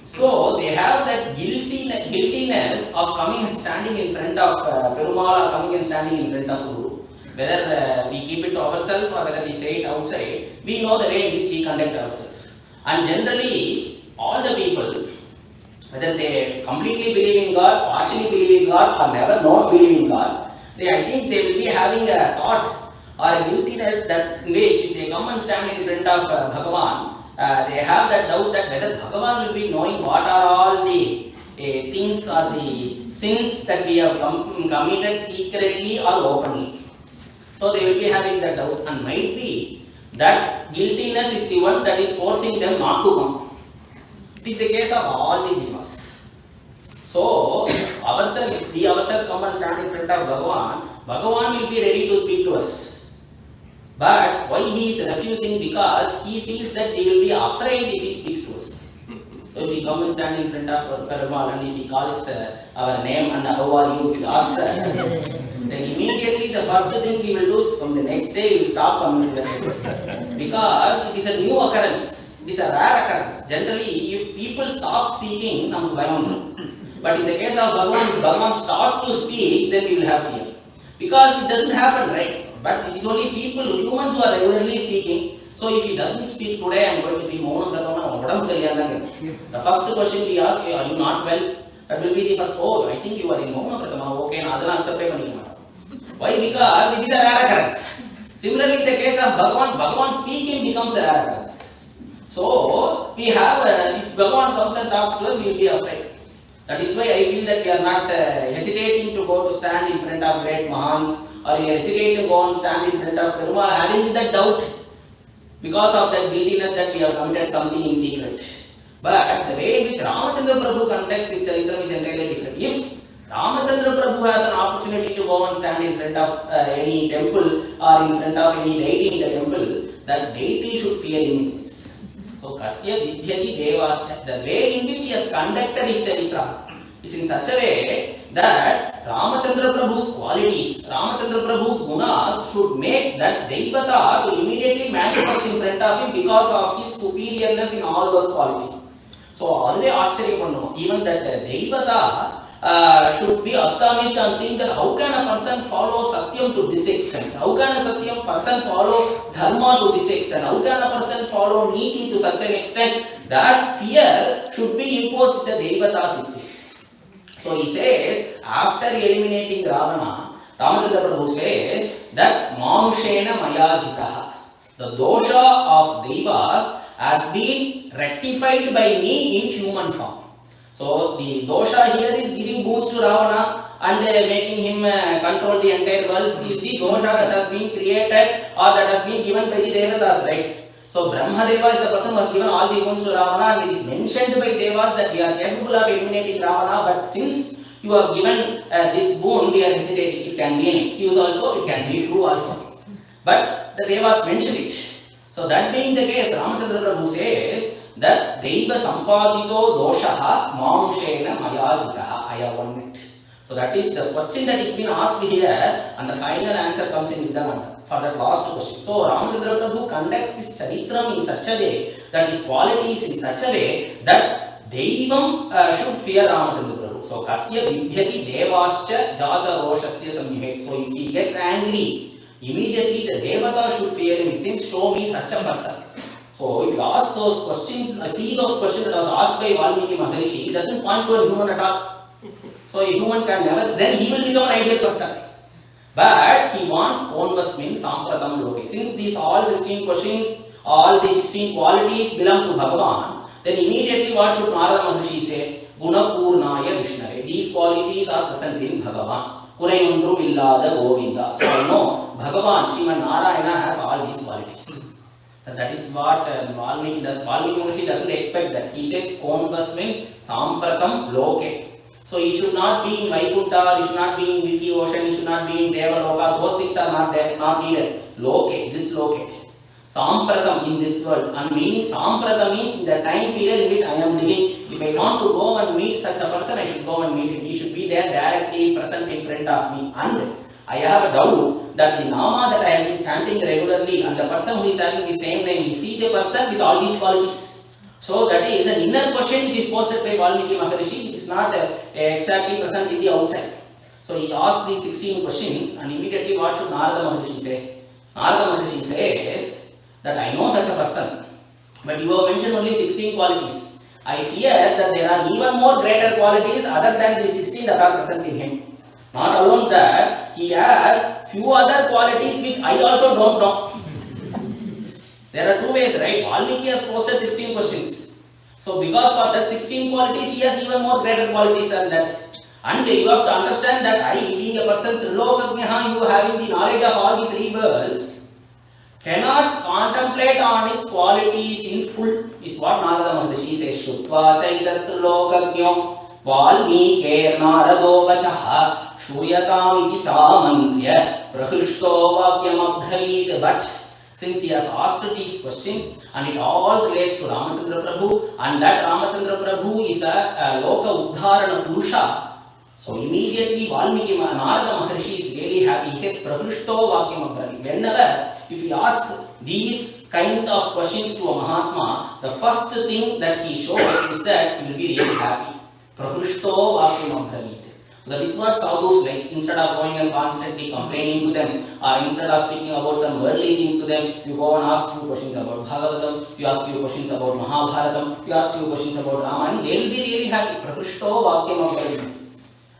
so they have that guiltiness of coming and standing in front of Perumal or coming and standing in front of Guru. Whether we keep it to ourselves or whether we say it outside, we know the way in which we conduct ourselves. And generally, all the people, whether they completely believe in God, partially believe in God, or never not believe in God, I think they will be having a thought or a guiltiness that in which if they come and stand in front of Bhagavan, they have that doubt that whether Bhagavan will be knowing what are all the things or the sins that we have committed secretly or openly. So they will be having that doubt, and might be that guiltiness is the one that is forcing them not to come. It is the case of all the jivas. So ourselves, if we ourselves come and stand in front of Bhagavan, Bhagavan will be ready to speak to us. But why he is refusing? Because he feels that he will be afraid if he speaks to us. So if he come and stand in front of Perumal and if he calls our name and how are you, he asks us, then immediately the first thing he will do, from the next day he will stop coming to the because it is a new occurrence. It is a rare occurrence. Generally, if people stop speaking, but in the case of Bhagavan, if Bhagavan starts to speak, then we will have fear. Because it doesn't happen, right? But it is only people, humans who are regularly speaking. So if he doesn't speak today, I am going to be Maunam Pratama. The first question we ask, are you not well? That will be the first, oh, I think you are in Maunam Pratama. Okay, now I'll answer. Why? Because it is a rare occurrence. Similarly, in the case of Bhagavan speaking becomes a rare occurrence. So we have, if Bhagavan comes and talks to us, we will be afraid. That is why I feel that we are not hesitating to go to stand in front of great Mahans, or we are hesitating to go and stand in front of Perumal, having that doubt because of that guiltiness that we have committed something in secret. But the way in which Ramachandra Prabhu conducts his charitra is entirely different. If Ramachandra Prabhu has an opportunity to go and stand in front of any temple or in front of any deity in the temple, that deity should fear him. So, Kasya Vidhyati Devascha, the way in which he has conducted his charitra is in such a way that Ramachandra Prabhu's qualities, Ramachandra Prabhu's gunas should make that Devata to immediately manifest in front of him because of his superiorness in all those qualities. So, all the Ashcharya, even that Devata should be astonished on seeing that how can a person follow Satyam to this extent? How can a Satyam person follow Dharma to this extent? How can a person follow Niti to such an extent? That fear should be imposed to the Devatas itself. So he says, after eliminating Ravana, Ramachandra Prabhu says that Manushena Mayajitaha, the dosha of Devas has been rectified by me in human form. So the dosha here is giving boons to Ravana and making him control the entire world is the dosha that has been created or that has been given by the Devatas, right? So Brahmadeva is the person who has given all the boons to Ravana, and it is mentioned by Devas that we are capable of eliminating Ravana, but since you have given this boon, we are hesitating. It can be an excuse also, it can be true also. But the Devas mention it. So that being the case, Ramachandra Prabhu says that Deva Sampadito Doshaha Manushena Mayajitaha. I have won it. So that is the question that is being asked here, and the final answer comes in Vidyamanda for that last question. So Ramachandra Prabhu conducts his charitram in such a way, that his qualities in such a way that Devam should fear Ramachandra Prabhu. So Kasya Vidhyati Devascha Jata Roshasya Samyuhe. So if he gets angry, immediately the Devata should fear him. It seems, show me such a person. So if you ask those questions, see those questions that was asked by Valmiki Maharishi, he doesn't point to a human at all. So a human can never, then he will become an ideal person. But he wants Onvasmin Sampratam Loke. Since these all 16 questions, all the 16 qualities belong to Bhagavan, then immediately what should Narada Maharishi say? Guna Purnaya Vishnave. These qualities are present in Bhagavan. Kurayundru Illada Govinda. So I know Bhagavan, Sriman Narayana has all these qualities. And that is what Valmiki Maharishi doesn't expect that. He says Onvasmin Sampratam Loke. So he should not be in Vaikuntha, he should not be in Milky Ocean, he should not be in Devaloka. Those things are not there, not needed. Loke, this Loke. Sampratam in this world. And meaning Sampratam means in the time period in which I am living. If I want to go and meet such a person, I should go and meet him. He should be there directly present in front of me. And I have a doubt that the Nama that I have been chanting regularly and the person who is having the same name, he see the person with all these qualities. So that is an inner question which is posted by Valmiki Maharishi, which is not exactly present in the outside. So he asked these 16 questions, and immediately what should Narada Maharishi say? Narada Maharishi says that I know such a person, but you have mentioned only 16 qualities. I fear that there are even more greater qualities other than the 16 that are present in him. Not alone that, he has few other qualities which I also don't know. There are two ways, right? Valmiki has posted 16 questions. So because of that 16 qualities, he has even more greater qualities than that. And you have to understand that I, being a person, Trilokagnaha, you having the knowledge of all the three worlds, cannot contemplate on his qualities in full, is what Narada Maharishi says. Shutva chaitat Trilokagno Valmikir Narado Vachaha Shuyatam iti chamandya Prahrushto Vakyam Abhravit. But since he has asked these questions and it all relates to Ramachandra Prabhu, and that Ramachandra Prabhu is a Loka Uddharana Purusha, so immediately Valmiki Narada Maharishi is really happy. He says Prahrushto Vakyam Abhravit. Whenever if he asks these kind of questions to a Mahatma, the first thing that he shows is that he will be really happy. Prahrushto Vakyam Abhravit. So that is what sadhus like. Instead of going and constantly complaining to them, or instead of speaking about some worldly things to them, you go and ask few questions about Bhagavatam, you ask few questions about Mahabharatam, you ask few questions about Ramayana, they will be really happy. Prahrushto Vakyam Abhravit.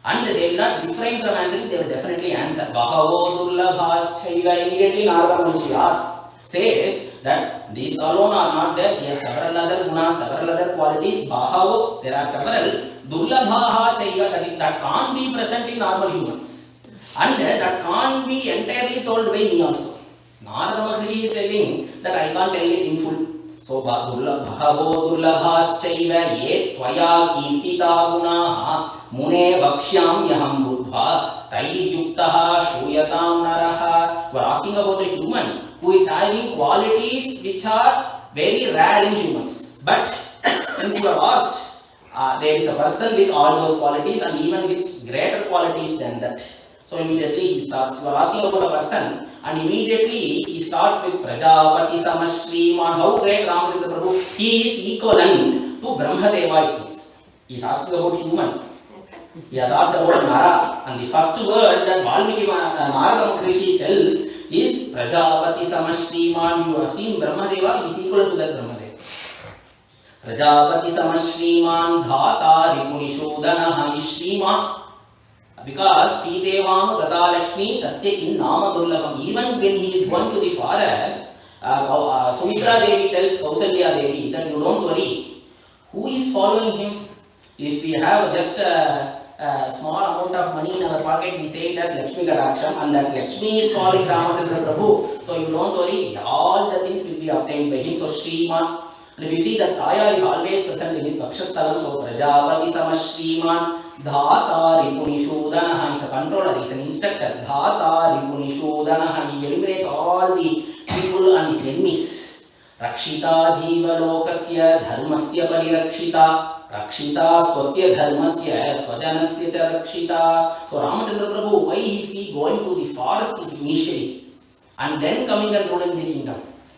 And they will not refrain from answering, they will definitely answer. Bahavo Durlabhaschaiva. Immediately Narada Maharishi asks, says that these alone are not there. He has several other gunas, several other qualities. Bahavo, there are several. Durlabhaha chaiva, that can't be present in normal humans. And that can't be entirely told by me also. Narada Maharishi is telling that I can't tell it in full. So Bahavo Durlabhaschaiva ye tvaya kirtita gunaha Mune Vakshyam Yaham Buddha Tayyuktaha Shuyatam Naraha. We are asking about a human who is having qualities which are very rare in humans. But since you have asked, there is a person with all those qualities and even with greater qualities than that. So immediately he starts. You are asking about a person and immediately he starts with Prajapati Samashriman. How great Ramachandra Prabhu. He is equivalent to Brahmadeva, it seems. He is asking about human. He has asked about Nara, and the first word that Valmiki Narada Maharishi tells is Prajapati Samashriman. You have seen Brahmadeva, he is equal to that Brahmadeva. Prajapati Samashriman Dhata Ripunishodanaha Shriman. Because Sridevanu Gata Lakshmi Tasya in Nama Durlabham. Even when he is going to the forest, Sumitra Devi tells Kausalya Devi that you don't worry. Who is following him? If we have just a small amount of money in our pocket, we say it as Lakshmi Kadaksham, and that Lakshmi is following Ramachandra Prabhu. So you don't worry, all the things will be obtained by him. So Shriman. And if you see that Taya is always present in his Vakshasthalam, so Prajapati Samashriman Dhata Ripunishodanaha is a controller, he is an instructor. Dhata Ripunishodanaha, he eliminates all the people and his enemies. Rakshita Jiva Lokasya Dharmasya Parirakshita Rakshita Swasya Dharmasya Swajanasya Cha Rakshita. So Ramachandra Prabhu, why is he going to the forest initially and then coming and ruling the kingdom?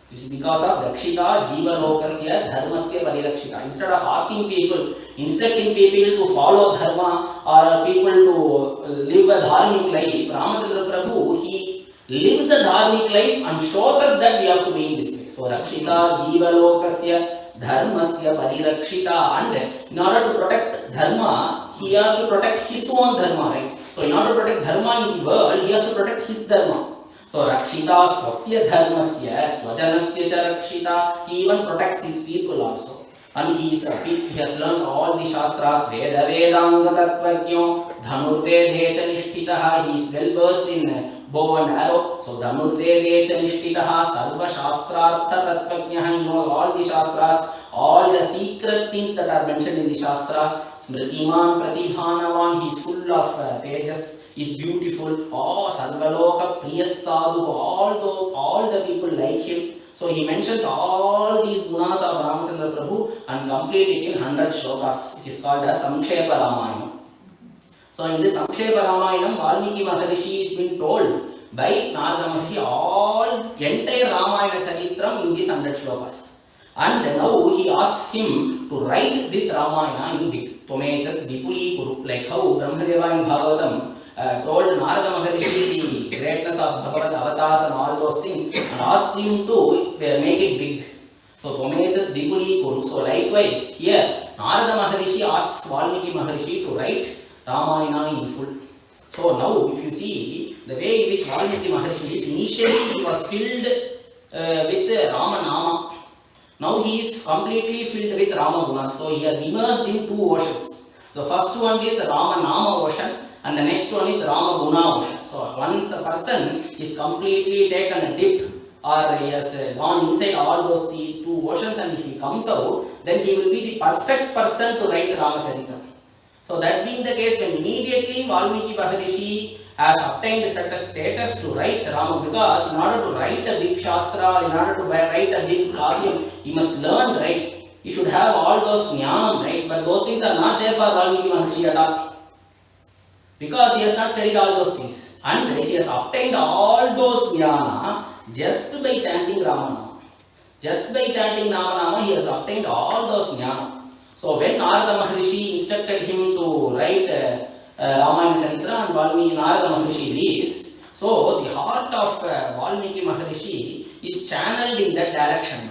This is because of Rakshita Jiva Lokasya Dharmasya Parirakshita. Instead of asking people, instructing people to follow dharma or people to live a dharmic life, Ramachandra Prabhu, he lives a dharmic life and shows us that we have to be in this way. So Rakshita Jiva Lokasya Dharmasya Parirakshita. And in order to protect dharma, he has to protect his own dharma, right? So in order to protect dharma in the world, he has to protect his dharma. So Rakshita Swasya Dharmasya Swajanasya Cha Rakshita. He even protects his people also. And he has learned all the Shastras. Veda Vedanga Tattvajno Dhanurvede Cha Nishtitaha. He is well versed in bow and arrow. So Dhanurvede Cha Nishtitaha Sarva Shastrartha Tattvajnaha. He knows all the Shastras, all the secret things that are mentioned in the Shastras. Smritiman Pratibhanavan. He is full of tejas. Is beautiful. Oh, Sarvaloka Priya Sadhu. All the people like him. So he mentions all these gunas of Ramachandra Prabhu and complete it in 100 shlokas. It is called as Samkshepa Ramayana. So in this Samkshepa Ramayana, Valmiki Maharishi is being told by Narada Maharishi all entire Ramayana Charitram in these 100 shlokas. And now he asks him to write this Ramayana in big. Tometat Vipuli Kuru, like how Brahmadeva in Bhagavatam told Narada Maharishi the greatness of Bhagavad avatars and all those things and asked him to make it big. So Tometat Vipuli Kuru. So likewise here Narada Maharishi asks Valmiki Maharishi to write Ramayana in full. So now if you see the way in which Valmiki Maharishi is, initially he was filled with Rama Nama. Now he is completely filled with Rama Gunas. So he has immersed in two oceans. The first one is Rama Nama ocean and the next one is Rama Guna ocean. So once a person is completely taken a dip or he has gone inside all those two oceans, and if he comes out, then he will be the perfect person to write Ramacharitra. So that being the case, then immediately Valmiki Maharishi has obtained such a status to write Rama, because in order to write a big Shastra, in order to write a big Kavyam, he must learn, right? He should have all those jnanam, right? But those things are not there for Valmiki Maharishi at all, because he has not studied all those things. And he has obtained all those jnana just by chanting Ramanama. Just by chanting Ramanama, he has obtained all those jnana. So when Narada Maharishi instructed him to write Ramayana Charitra and Valmiki Narada Maharishi reads, so the heart of Valmiki Maharishi is channeled in that direction.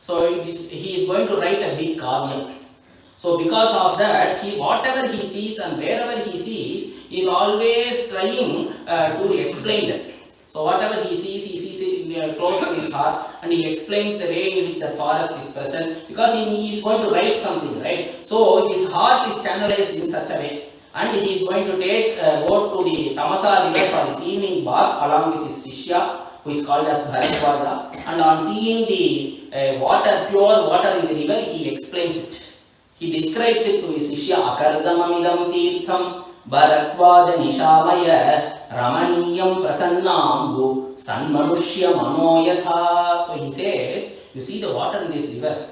So he is going to write a big Kavya. So because of that, whatever he sees and wherever he sees, he is always trying to explain that. So whatever he sees it close to his heart, and he explains the way in which that forest is present, because he is going to write something, right? So his heart is channelized in such a way, and he is going to go to the Tamasa river for his evening bath along with his Shishya, who is called as Bharadwaja, and on seeing the pure water in the river, he explains it. He describes it to his Shishya, Akardamamidam Tirtham Bharadwaja Nishamaya Ramaniyam Prasannambu Sanmanushya Manoyatha. So he says, you see the water in this river,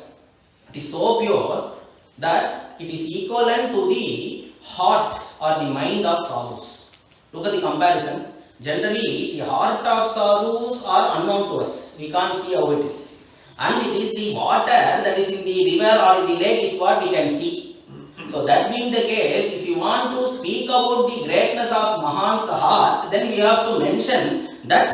it is so pure that it is equivalent to the heart or the mind of sadhus. Look at the comparison. Generally, the heart of sadhus are unknown to us. We can't see how it is. And it is the water that is in the river or in the lake is what we can see. So that being the case, if you want to speak about the greatness of Mahan's heart, then we have to mention that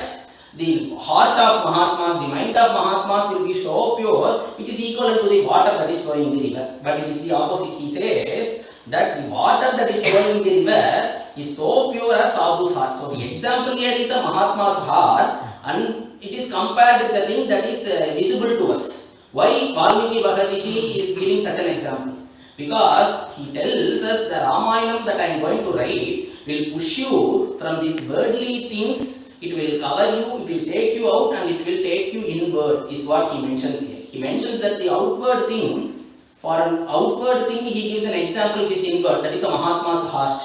the heart of Mahatmas, the mind of Mahatmas will be so pure, which is equivalent to the water that is flowing in the river. But it is the opposite. He says that the water that is flowing in the river is so pure as Sadhu's heart. So the example here is a Mahatma's heart, and it is compared with the thing that is visible to us. Why Valmiki Maharishi is giving such an example? Because he tells us the Ramayana that I am going to write will push you from these worldly things, it will cover you, it will take you out, and it will take you inward, is what he mentions here. He mentions that the outward thing, for an outward thing he gives an example which is inward, that is a Mahatma's heart.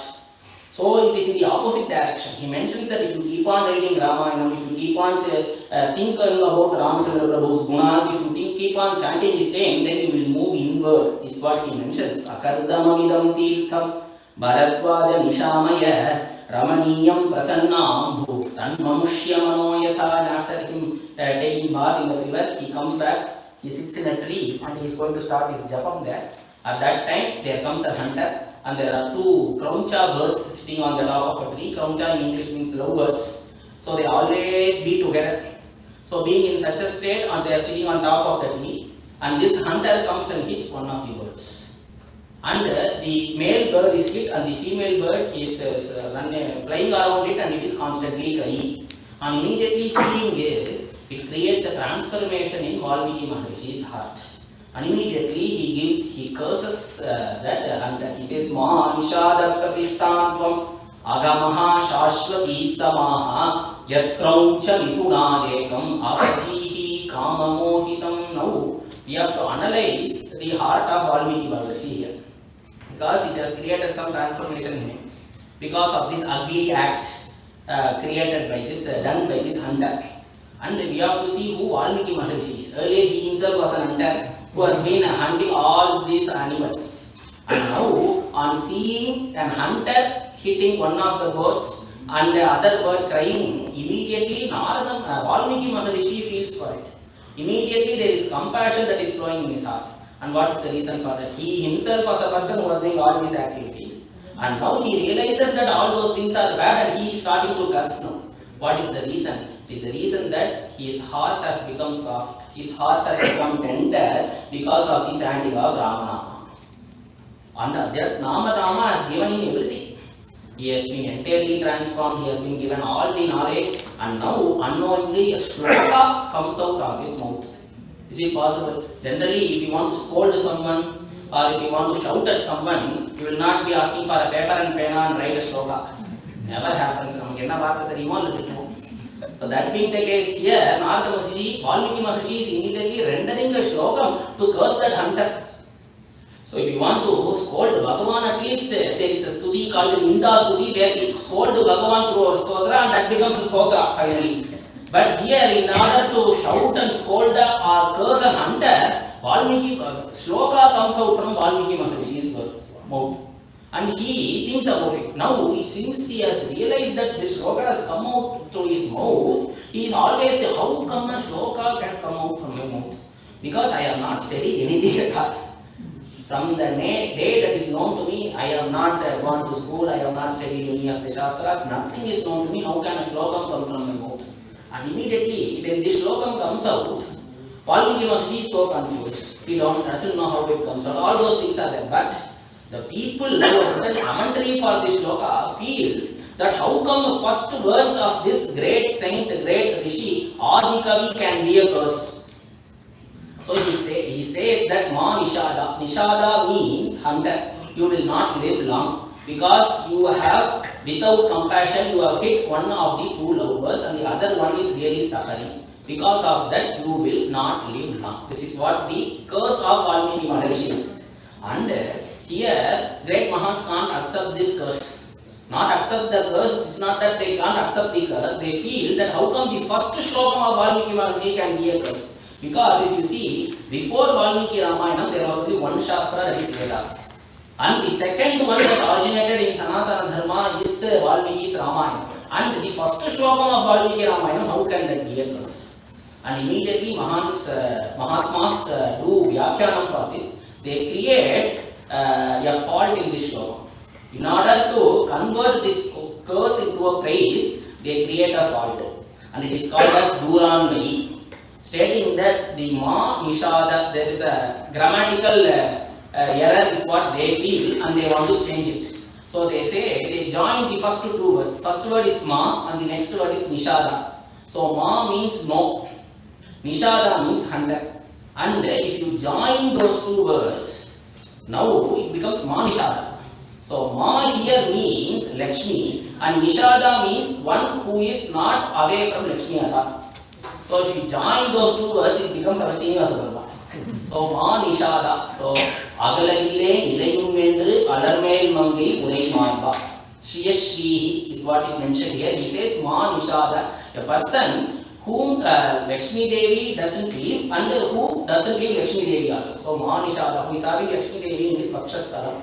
So it is in the opposite direction. He mentions that if you keep on reading Ramayana, if you keep on thinking about Ramachandra Prabhu's gunas, if you keep on chanting his name, then you will move inward, is what he mentions. Akardamamidam tirtham Bharadwaja Nishamaya Ramaniyam Prasannambhu Sanmanushya Manoyatha. And after him taking bath in the river, he comes back, he sits in a tree, and he is going to start his japam there. At that time, there comes a hunter, and there are two Krauncha birds sitting on the top of a tree. Krauncha in English means lovebirds. So they always be together. So being in such a state, and they are sitting on top of the tree, and this hunter comes and hits one of the birds. And the male bird is hit, and the female bird is flying around it, and it is constantly crying. And immediately seeing this, it creates a transformation in Valmiki Maharishi's heart. And immediately he curses that hunter. He says, Ma nishada pratishthantvam agamaha shashvati samaha yatrauncha mithunadekam akatihi kamamohitam. Now we have to analyze the heart of Valmiki Maharishi here, because it has created some transformation in him because of this ugly act created by this, done by this hunter. And we have to see who Valmiki Maharishi is. Earlier he himself was an hunter who has been hunting all these animals. And now on seeing an hunter hitting one of the birds and the other bird crying, immediately Valmiki Maharishi feels for it. Immediately there is compassion that is flowing in his heart. And what is the reason for that? He himself was a person who was doing all these activities. And now he realizes that all those things are bad and he is starting to curse now. What is the reason? It is the reason that his heart has become soft. His heart has become tender because of the chanting of Ramanama. And that Namadama has given him everything. He has been entirely transformed. He has been given all the knowledge. And now unknowingly a shloka comes out of his mouth. Is it possible? Generally, if you want to scold someone or if you want to shout at someone, you will not be asking for a paper and pen and write a shloka. Never happens. So that being the case here, Narada Maharishi, Valmiki Maharishi is immediately rendering a shlokam to curse that hunter. So if you want to scold Bhagavan, at least there is a stuti called Ninda Stuti, where you scold Bhagavan through a stotra and that becomes a stotra finally. But here, in order to shout and scold or curse a hunter, Valmiki shloka comes out from Valmiki Maharishi's mouth. And he thinks about it. Now, since he has realized that this shloka has come out through his mouth, he is always the how come a shloka can come out from my mouth? Because I have not studied anything at all. From the day that is known to me, I have not gone to school, I have not studied any of the Shastras, nothing is known to me, how can a shloka come from my mouth? And immediately, when this shloka comes out, Valmiki Maharishi is so confused. He doesn't know how it comes out. All those things are there. But the people who are written commentary for this shloka feels that how come the first words of this great saint, great Rishi, Adi Kavi can be a curse. So he says that Ma Nishada. Nishada means hunter. You will not live long because you have, without compassion, you have hit one of the two lovebirds and the other one is really suffering. Because of that, you will not live long. This is what the curse of Valmiki Maharishi is. And here, great Mahas can't accept this curse. Not accept the curse, it's not that they can't accept the curse. They feel that how come the first shloka of Valmiki Maharishi can be a curse? Because if you see, before Valmiki Ramayana, there was only one Shastra, that is Vedas. And the second one that originated in Sanatana Dharma is Valmiki's Ramayana. And the first shloka of Valmiki Ramayana, how can that be a curse? And immediately Mahatmas do Vyakhyanam for this. They create a fault in this shloka. In order to convert this curse into a praise, they create a fault. And it is called as Duranvayi. Stating that the Ma Nishada, there is a grammatical error is what they feel and they want to change it. So they say, they join the first two words. First word is Ma and the next word is Nishada. So Ma means no. Nishada means hunter. And if you join those two words, now it becomes Ma Nishada. So Ma here means Lakshmi and Nishada means one who is not away from Lakshmi at all. So if you join those two words, it becomes our Srinivasa Bhagavan. So Ma Nishada. So Agalagile Idayum Vendru Alarmel Mangai Uday Marba. Shriya Shrihi is what is mentioned here. He says Ma Nishada. A person whom Lakshmi Devi doesn't leave and who doesn't leave Lakshmi Devi also. So Ma Nishada, who is having Lakshmi Devi in this Vakshasthala.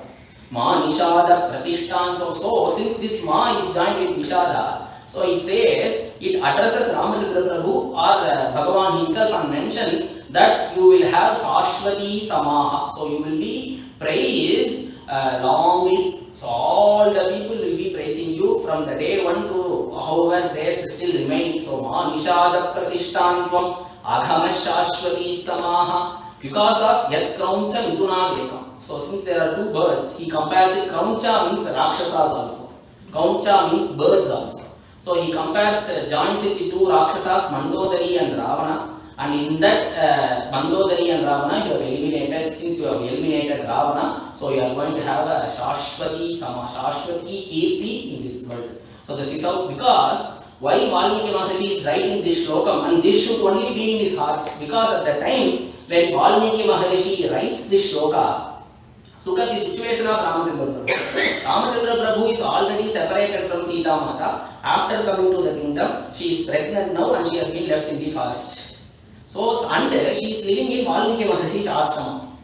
Ma Nishada Pratishtanto. So since this Ma is joined with Nishada, so it says, it addresses Ramachandra Prabhu or Bhagavan himself and mentions that you will have Sashwati Samaha. So you will be praised longly. So all the people will be praising you from the day one to however days still remaining. So Ma Nishada Pratishtantam Aghama Shashwati Samaha. Because of Yat Krauncha Mithunagrekam. So since there are two birds, he compares it. Krauncha means Rakshasas also. Krauncha means birds also. So he compares, joins it with two Rakshasas, Mandodari and Ravana. And in that Mandodari and Ravana, you have eliminated, since you have eliminated Ravana, so you are going to have a Shashwati Sama, Shashwati Kirti in this world. So this is how, because why Valmiki Maharishi is writing this shlokam, and this should only be in his heart. Because at the time when Valmiki Maharishi writes this shloka, Look at the situation of Ramachandra Prabhu. Ramachandra Prabhu is already separated from Sita Mata. After coming to the kingdom, she is pregnant now and she has been left in the forest. So, and she is living in Valmiki Maharshi's ashram.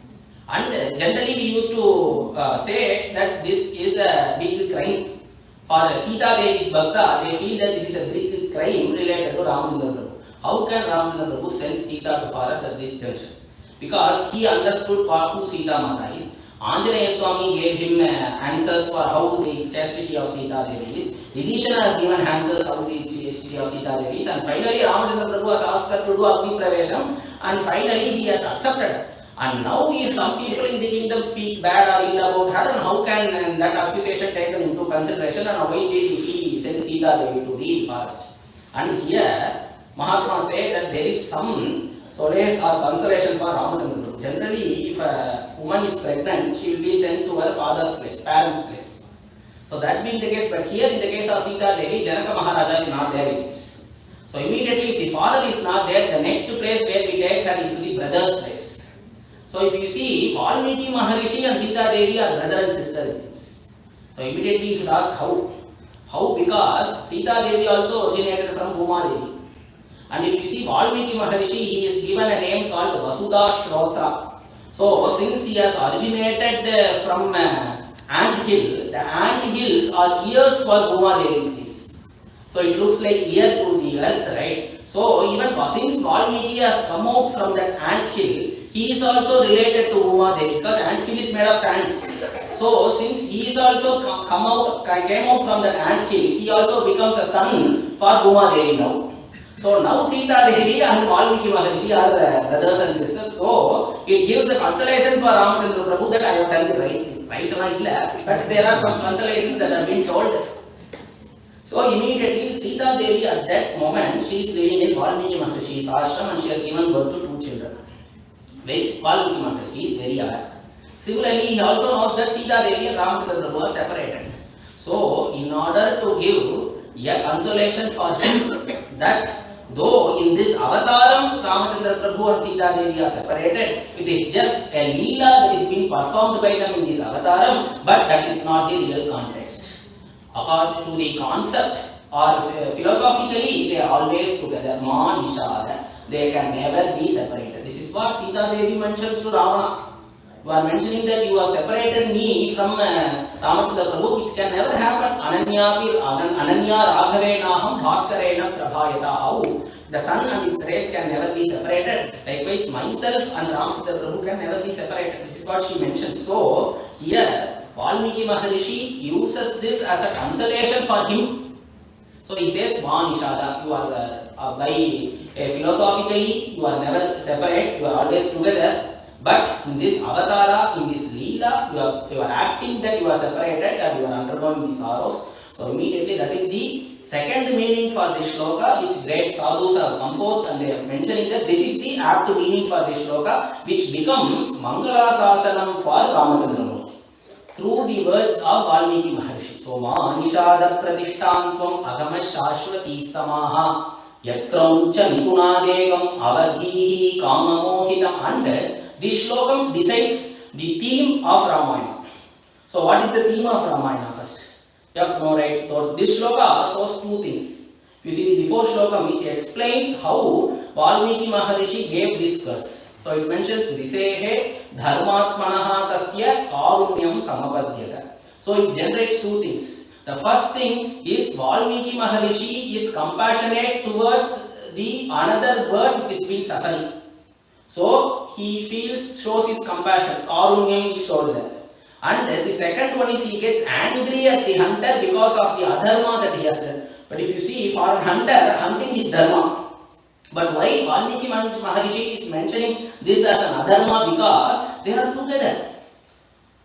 And generally we used to say that this is a big crime. For Sita Devi's Bhakta, they feel that this is a big crime related to Ramachandra Prabhu. How can Ramachandra Prabhu send Sita to forest at this junction? Because he understood who Sita Mata is. Anjaneya Swami gave him answers for how the chastity of Sita Devi is. Vibhishana has given answers how the chastity of Sita Devi is. And finally Ramachandra Prabhu has asked her to do Agni Pravesham. And finally he has accepted. And now if some people in the kingdom speak bad or ill about her, and how can that accusation taken into consideration, and why did he send Sita Devi to the forest? And here Mahatma said that there is some solace or consolation for Ramachandra Prabhu. Generally, if a woman is pregnant, she will be sent to her father's place, parents' place. So that being the case, but here in the case of Sita Devi, Janaka Maharaja is not there, it seems. So immediately, if the father is not there, the next place where we take her is to the brother's place. So if you see, Valmiki Maharishi and Sita Devi are brother and sister, it seems. So immediately you should ask how. How? Because Sita Devi also originated from Bhuma Devi. And if you see Valmiki Maharishi, he is given a name called Vasudha Shrotra. So since he has originated from ant hill, the ant hills are ears for Bhuma Devi. So it looks like ear to the earth, right? So even since Valmiki has come out from that ant hill, he is also related to Bhuma Devi because ant hill is made of sand. So since he is also came out from that ant hill, he also becomes a son for Bhuma Devi now. So now Sita Devi and Valmiki Maharishi are brothers and sisters. So it gives a consolation for Ramachandra Prabhu that I have done the right thing. Right or not, but there are some consolations that have been told. So immediately Sita Devi at that moment, she is living in Valmiki Maharishi's ashram and she has given birth to 2 children. Which Valmiki Maharishi is very aware. Similarly, he also knows that Sita Devi and Ramachandra Prabhu are separated. So in order to give a consolation for him that though in this avataram Ramachandra Prabhu and Sita Devi are separated, it is just a leela that is being performed by them in this avataram, but that is not the real context. According to the concept or philosophically, they are always together. Ma Nishada, they can never be separated. This is what Sita Devi mentions to Ravana. You are mentioning that you have separated me from Ramachandra Prabhu, which can never happen. Ananya Raghavenaham Bhaskarena Prabhayata. How the sun and its rays can never be separated. Likewise, myself and Ramachandra Prabhu can never be separated. This is what she mentions. So, here, Valmiki Maharishi uses this as a consolation for him. So, he says, Ma Nishada, you are philosophically, you are never separate, you are always together. But in this avatara, in this leela, you are acting that you are separated and you are undergoing the sorrows. So immediately that is the second meaning for this shloka, which great sadhus have composed, and they are mentioning that this is the apt meaning for this shloka, which becomes Mangala Sasanam for Ramachandra Murthy through the words of Valmiki Maharishi. So Ma Nishada Pratishthantvam Agama Shashwati Samaha Yakrauncha Nipunadegam Avadhihi Kamamohitam. And this slokam decides the theme of Ramayana. So what is the theme of Ramayana first? You have to know, right? So this shloka shows 2 things. You see the before slokam which explains how Valmiki Maharishi gave this curse. So it mentions Risehe Dharmatmanaha Tasya Karunyam Samapadyata. So it generates 2 things. The first thing is Valmiki Maharishi is compassionate towards the another bird which is being suffering. So he shows his compassion, Karunyam is showed there. And the second one is he gets angry at the hunter because of the adharma that he has done. But if you see, for a hunter, hunting is dharma. But why Valmiki Maharishi is mentioning this as an adharma? Because they are together.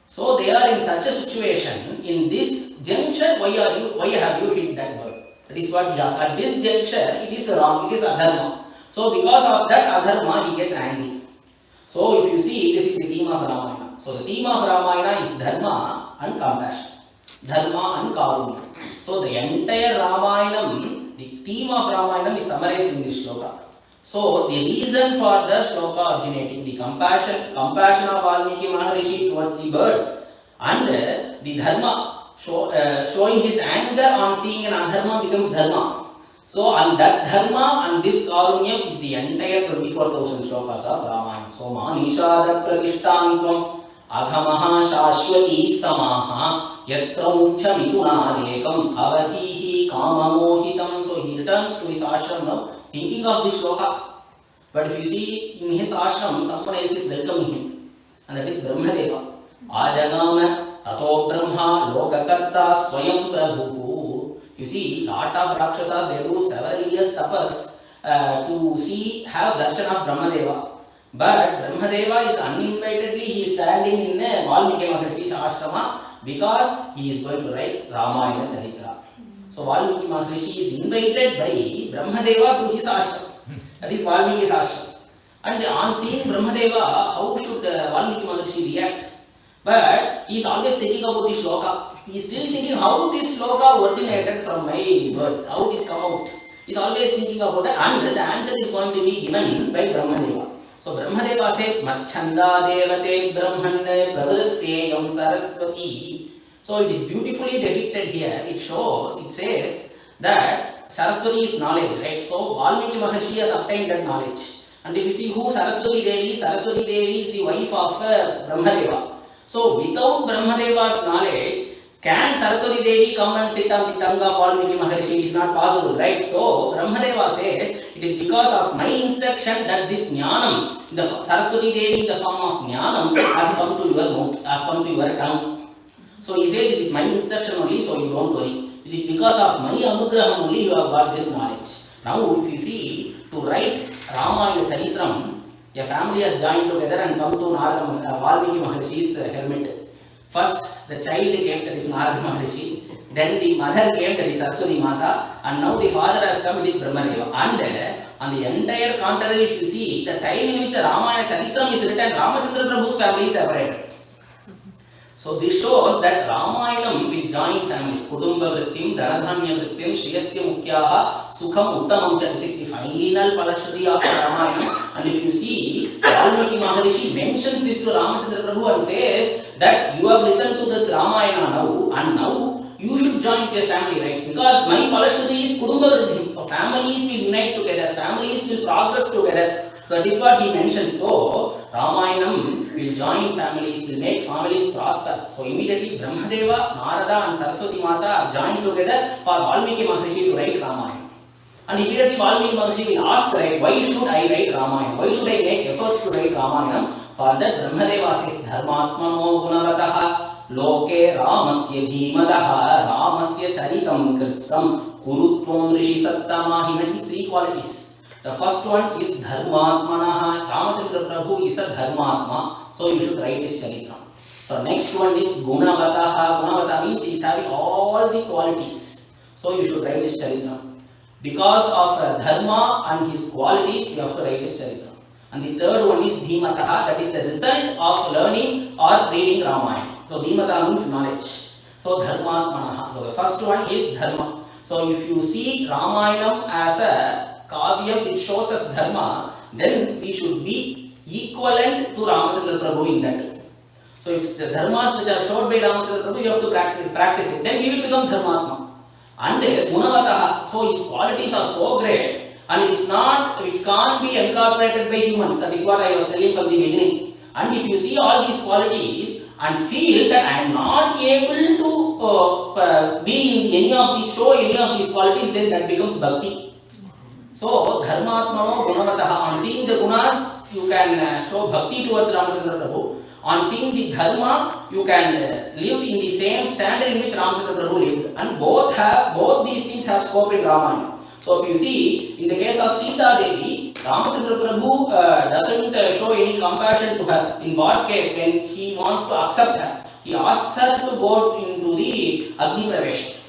So they are in such a situation, in this juncture, why have you hit that bird? That is what he asks. At this juncture, it is wrong, it is adharma. So because of that adharma, he gets angry. So if you see, this is the theme of Ramayana. So the theme of Ramayana is dharma and compassion. Dharma and karunya. So the entire Ramayana, the theme of Ramayana is summarized in this shloka. So the reason for the shloka originating, the compassion of Valmiki Maharishi towards the bird, and the dharma, showing his anger on seeing an adharma becomes dharma. So on that dharma and this karunyam is the entire 24,000 shlokas of Ramayana. So manishada pratishthantvam aghamaha shashwati samaha yatra mucha mitunadekam avadhihi kamamohitam. So he returns to his ashram now, thinking of this shloka. But if you see in his ashram, someone else is welcoming him, and that is Brahmadeva. Ajanama tato brahma lokakarta swayam prabhu. You see, lot of Rakshasas, they do several years tapas to have darshan of Brahmadeva. But Brahmadeva is uninvitedly, he is standing in Valmiki Maharishi's ashrama because he is going to write Ramayana Charitra. So Valmiki Maharishi is invited by Brahmadeva to his ashram. That is Valmiki's ashram. And on seeing Brahmadeva, how should Valmiki Maharishi react? But he is always thinking about this shloka. He is still thinking how this shloka originated from my words. How did it come out? He is always thinking about that, and the answer is going to be given by Brahmadeva. So Brahmadeva says, Machanda devate brahmane pravritteyam saraswati. So it is beautifully depicted here. It says that Saraswati is knowledge, right? So Valmiki Maharshi has obtained that knowledge. And if you see who Saraswati Devi is the wife of Brahmadeva. So without Brahmadeva's knowledge, can Saraswati Devi come and sit on the tongue of Valmiki Maharshi? It is not possible, right? So Brahmadeva says, it is because of my instruction that this jnanam, the Saraswati Devi in the form of jnanam, has come to your mouth, has come to your tongue. So he says, it is my instruction only, so you don't worry. It is because of my anugraham only you have got this knowledge. Now if you see, to write Ramayana Charitram, a family has joined together and come to Valmiki Maharishi's hermit. First, the child came, that is Narada Maharishi. Then the mother came, that is Saraswati Mata. And now the father has come, it is Brahmadeva. And on the entire contrary, if you see, the time in which the Ramayana Charitram is written, Ramachandra Prabhu's family is separated. So this shows that Ramayanam will join families. Kudumba Vrittim, Dhanadhanya Vrittim, Shriyasya Mukyaha, Sukham Uttamam. This is the final Palashruti of Ramayana. And if you see, Valmiki Maharishi mentions this to Ramachandra Prabhu and says that you have listened to this Ramayana now, and now you should join their family, right? Because my Palashruti is Kudumba Vrittim. So families will unite together, families will progress together. So that is what he mentions. So Ramayanam will join families, will make families prosper. So immediately Brahmadeva, Narada and Saraswati Mata are joined together for Valmiki Maharishi to write Ramayana. And immediately Valmiki Maharishi will ask, right, why should I write Ramayana? Why should I make efforts to write Ramayana? For that Brahmadeva says, Dharmatmano gunavataha loke ramasya dhimadaha ramasya charitam kritsam kurutvam rishi sattama. He mentions three qualities. The first one is Dharmatmanaha. Ramachandra Prabhu is a Dharmatma, so you should write his Charitra. So next one is Gunavataha. Gunavata means he is having all the qualities, so you should write his Charitra. Because of Dharma and his qualities, you have to write his Charitra. And the third one is Dhimataha, that is the result of learning or reading Ramayana. So Dhimataha means knowledge. So Dharmatmanaha. So the first one is Dharma. So if you see Ramayana as a Kavyam, it shows us Dharma, then we should be equivalent to Ramachandra Prabhu in that. So if the Dharmas which are showed by Ramachandra Prabhu, you have to practice it, then we will become Dharmatma. And Gunavataha, so his qualities are so great, and it can't be incorporated by humans. That is what I was telling from the beginning. And if you see all these qualities and feel that I am not able to be in any of these, show any of these qualities, then that becomes Bhakti. So, Dharmatmano Gunavataha. On seeing the gunas, you can show bhakti towards Ramachandra Prabhu. On seeing the dharma, you can live in the same standard in which Ramachandra Prabhu lived. And both these things have scope in Ramayana. So, if you see, in the case of Sita Devi, Ramachandra Prabhu doesn't show any compassion to her. In what case? When he wants to accept her, he asks her to go into the Agni Pravesh,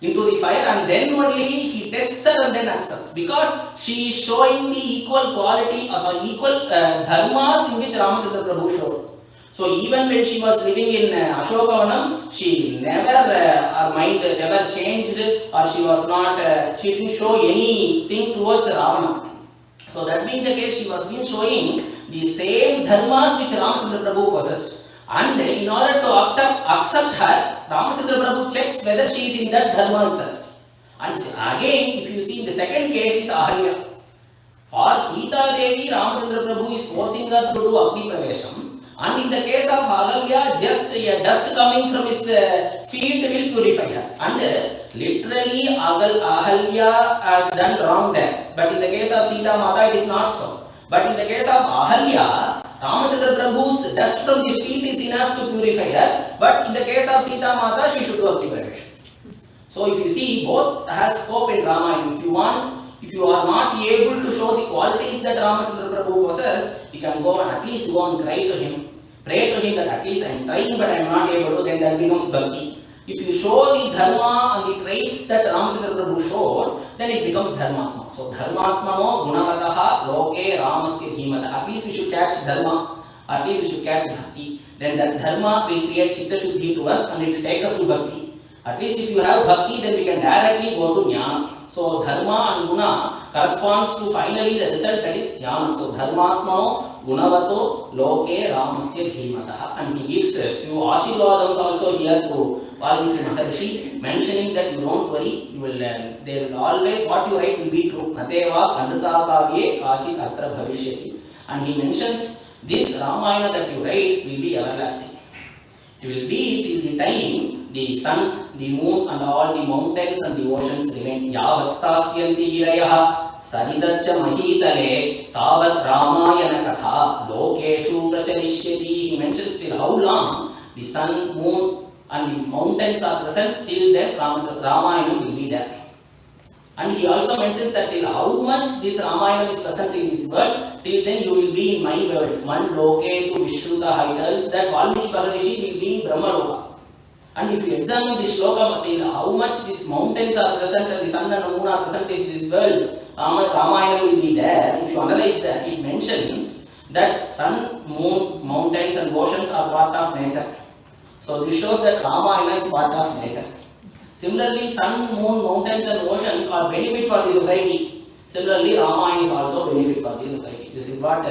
into the fire, and then only he tests her and then accepts, because she is showing the equal quality or equal dharmas in which Ramachandra Prabhu showed. So even when she was living in Ashokavanam, she never, her mind never changed, or she was not, she didn't show anything towards Ravana. So that being the case, she was been showing the same dharmas which Ramachandra Prabhu possessed. And in order to accept her, Ramachandra Prabhu checks whether she is in that dharma itself. And again, if you see, the second case is Ahalya. For Sita Devi, Ramachandra Prabhu is forcing her to do Agni Pravesham. And in the case of Ahalya, just a dust coming from his feet will purify her. And literally, Ahalya has done wrong there. But in the case of Sita Mata, it is not so. But in the case of Ahalya, Ramachandra Prabhu's dust from the feet is enough to purify her. But in the case of Sita Mata, she should do Agni Pravesham. So if you see, both has scope in Ramayana. If you are not able to show the qualities that Ramachandra Prabhu possessed, you can go and at least go and cry to him. Pray to him that at least I am trying but I am not able to, then that becomes bhakti. If you show the dharma and the traits that Ramachandra Prabhu showed, then it becomes dharmatma. So dharmatmano gunavataha loke ramasya dhimata. At least we should catch dharma. At least we should catch bhakti. Then that dharma will create chitta shuddhi to us and it will take us to bhakti. At least if you have bhakti, then we can directly go to jnana. So dharma and guna corresponds to finally the result, that is jnana. So dharmatmano gunavato loke ramasya dhimataha. And he gives a few ashirvadams also here to Valmiki Maharishi, mentioning that you don't worry, you will there will always, what you write will be true. Nateva anrita kavye kachit atra bhavishyati. And he mentions this Ramayana that you write will be everlasting. It will be till the time the sun, the moon and all the mountains and the oceans remain. Yavat stasyanti girayah saridascha mahitale tavat ramayana katha lokeshu pracharishyati. He mentions till how long the sun, moon and the mountains are present, till then Ramayana will be there. And he also mentions that till how much this Ramayana is present in this world, till then you will be in my world. Man loke tu vishruta. He tells that Valmiki Maharishi will be in Brahmaloka. And if you examine this shloka, till how much these mountains are present and the sun and the moon are present in this world, Ramayana will be there. If you analyze that, it mentions that sun, moon, mountains and oceans are part of nature. So this shows that Ramayana is part of nature. Similarly, sun, moon, mountains and oceans are benefit for the society. Similarly, Ramayana is also benefit for the society. This is what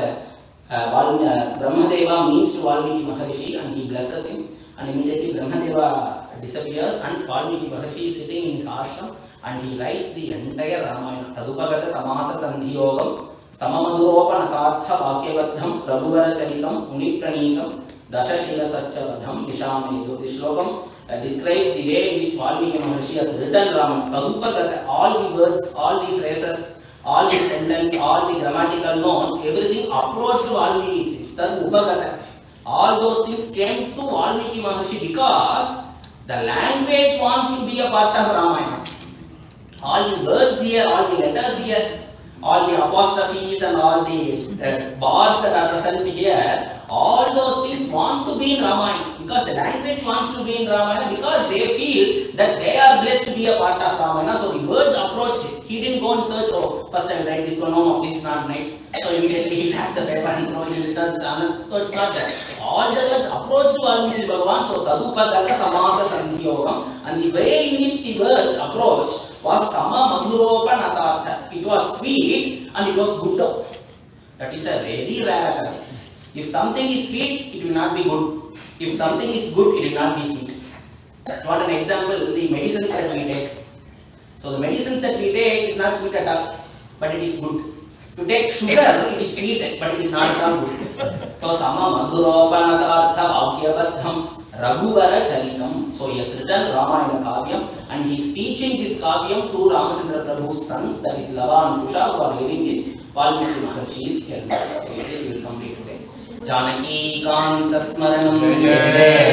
Brahmadeva means to Valmiki Maharishi, and he blesses him. And immediately Brahmadeva disappears and Valmiki Maharishi is sitting in his ashram and he writes the entire Ramayana. Tadupagata samasa sandhiyogam samamaduropa natartha vakyavadham prabhuvara charitam unipranekam dashashila saschavadham nishamedu. This slokam describes the way in which Valmiki Maharishi has written Ramayana. Tadupagata, all the words, all the phrases, all the sentences, all the grammatical notes, everything approached Valmiki. Tadupagata. All those things came to Valmiki Maharishi because the language wants to be a part of Ramayana. All the words here, all the letters here, all the apostrophes and all the bars that are present here, all those things want to be in Ramayana because the language wants to be in Ramayana because they feel that they are blessed to be a part of Ramayana. So the words approached it. He didn't go and search, oh, first I will write this one, no, this is not right. So immediately he has the paper and he returns another. So it's not that. All the words approach to Valmiki Bhagavan. So Tadupagata samasa sandhiyogam. And the way in which the words approach was sama madhuropa natartha. It was sweet and it was good. That is a very rare occurrence. If something is sweet, it will not be good. If something is good, it will not be sweet. What an example, the medicines that we take. So the medicines that we take is not sweet at all, but it is good. To take sugar, it is sweet, but it is not at all good. So sama madhuropa natartha vakyavadham raghuvara charitam. So he has written Ramayana Kavyam and he is teaching this Kavyam to Ramachandra Prabhu's sons, that is Lava and Kusha, who are living in Valmiki Maharishi's care. So this will complete today. Janaki Kanta Smaranam Jai Jai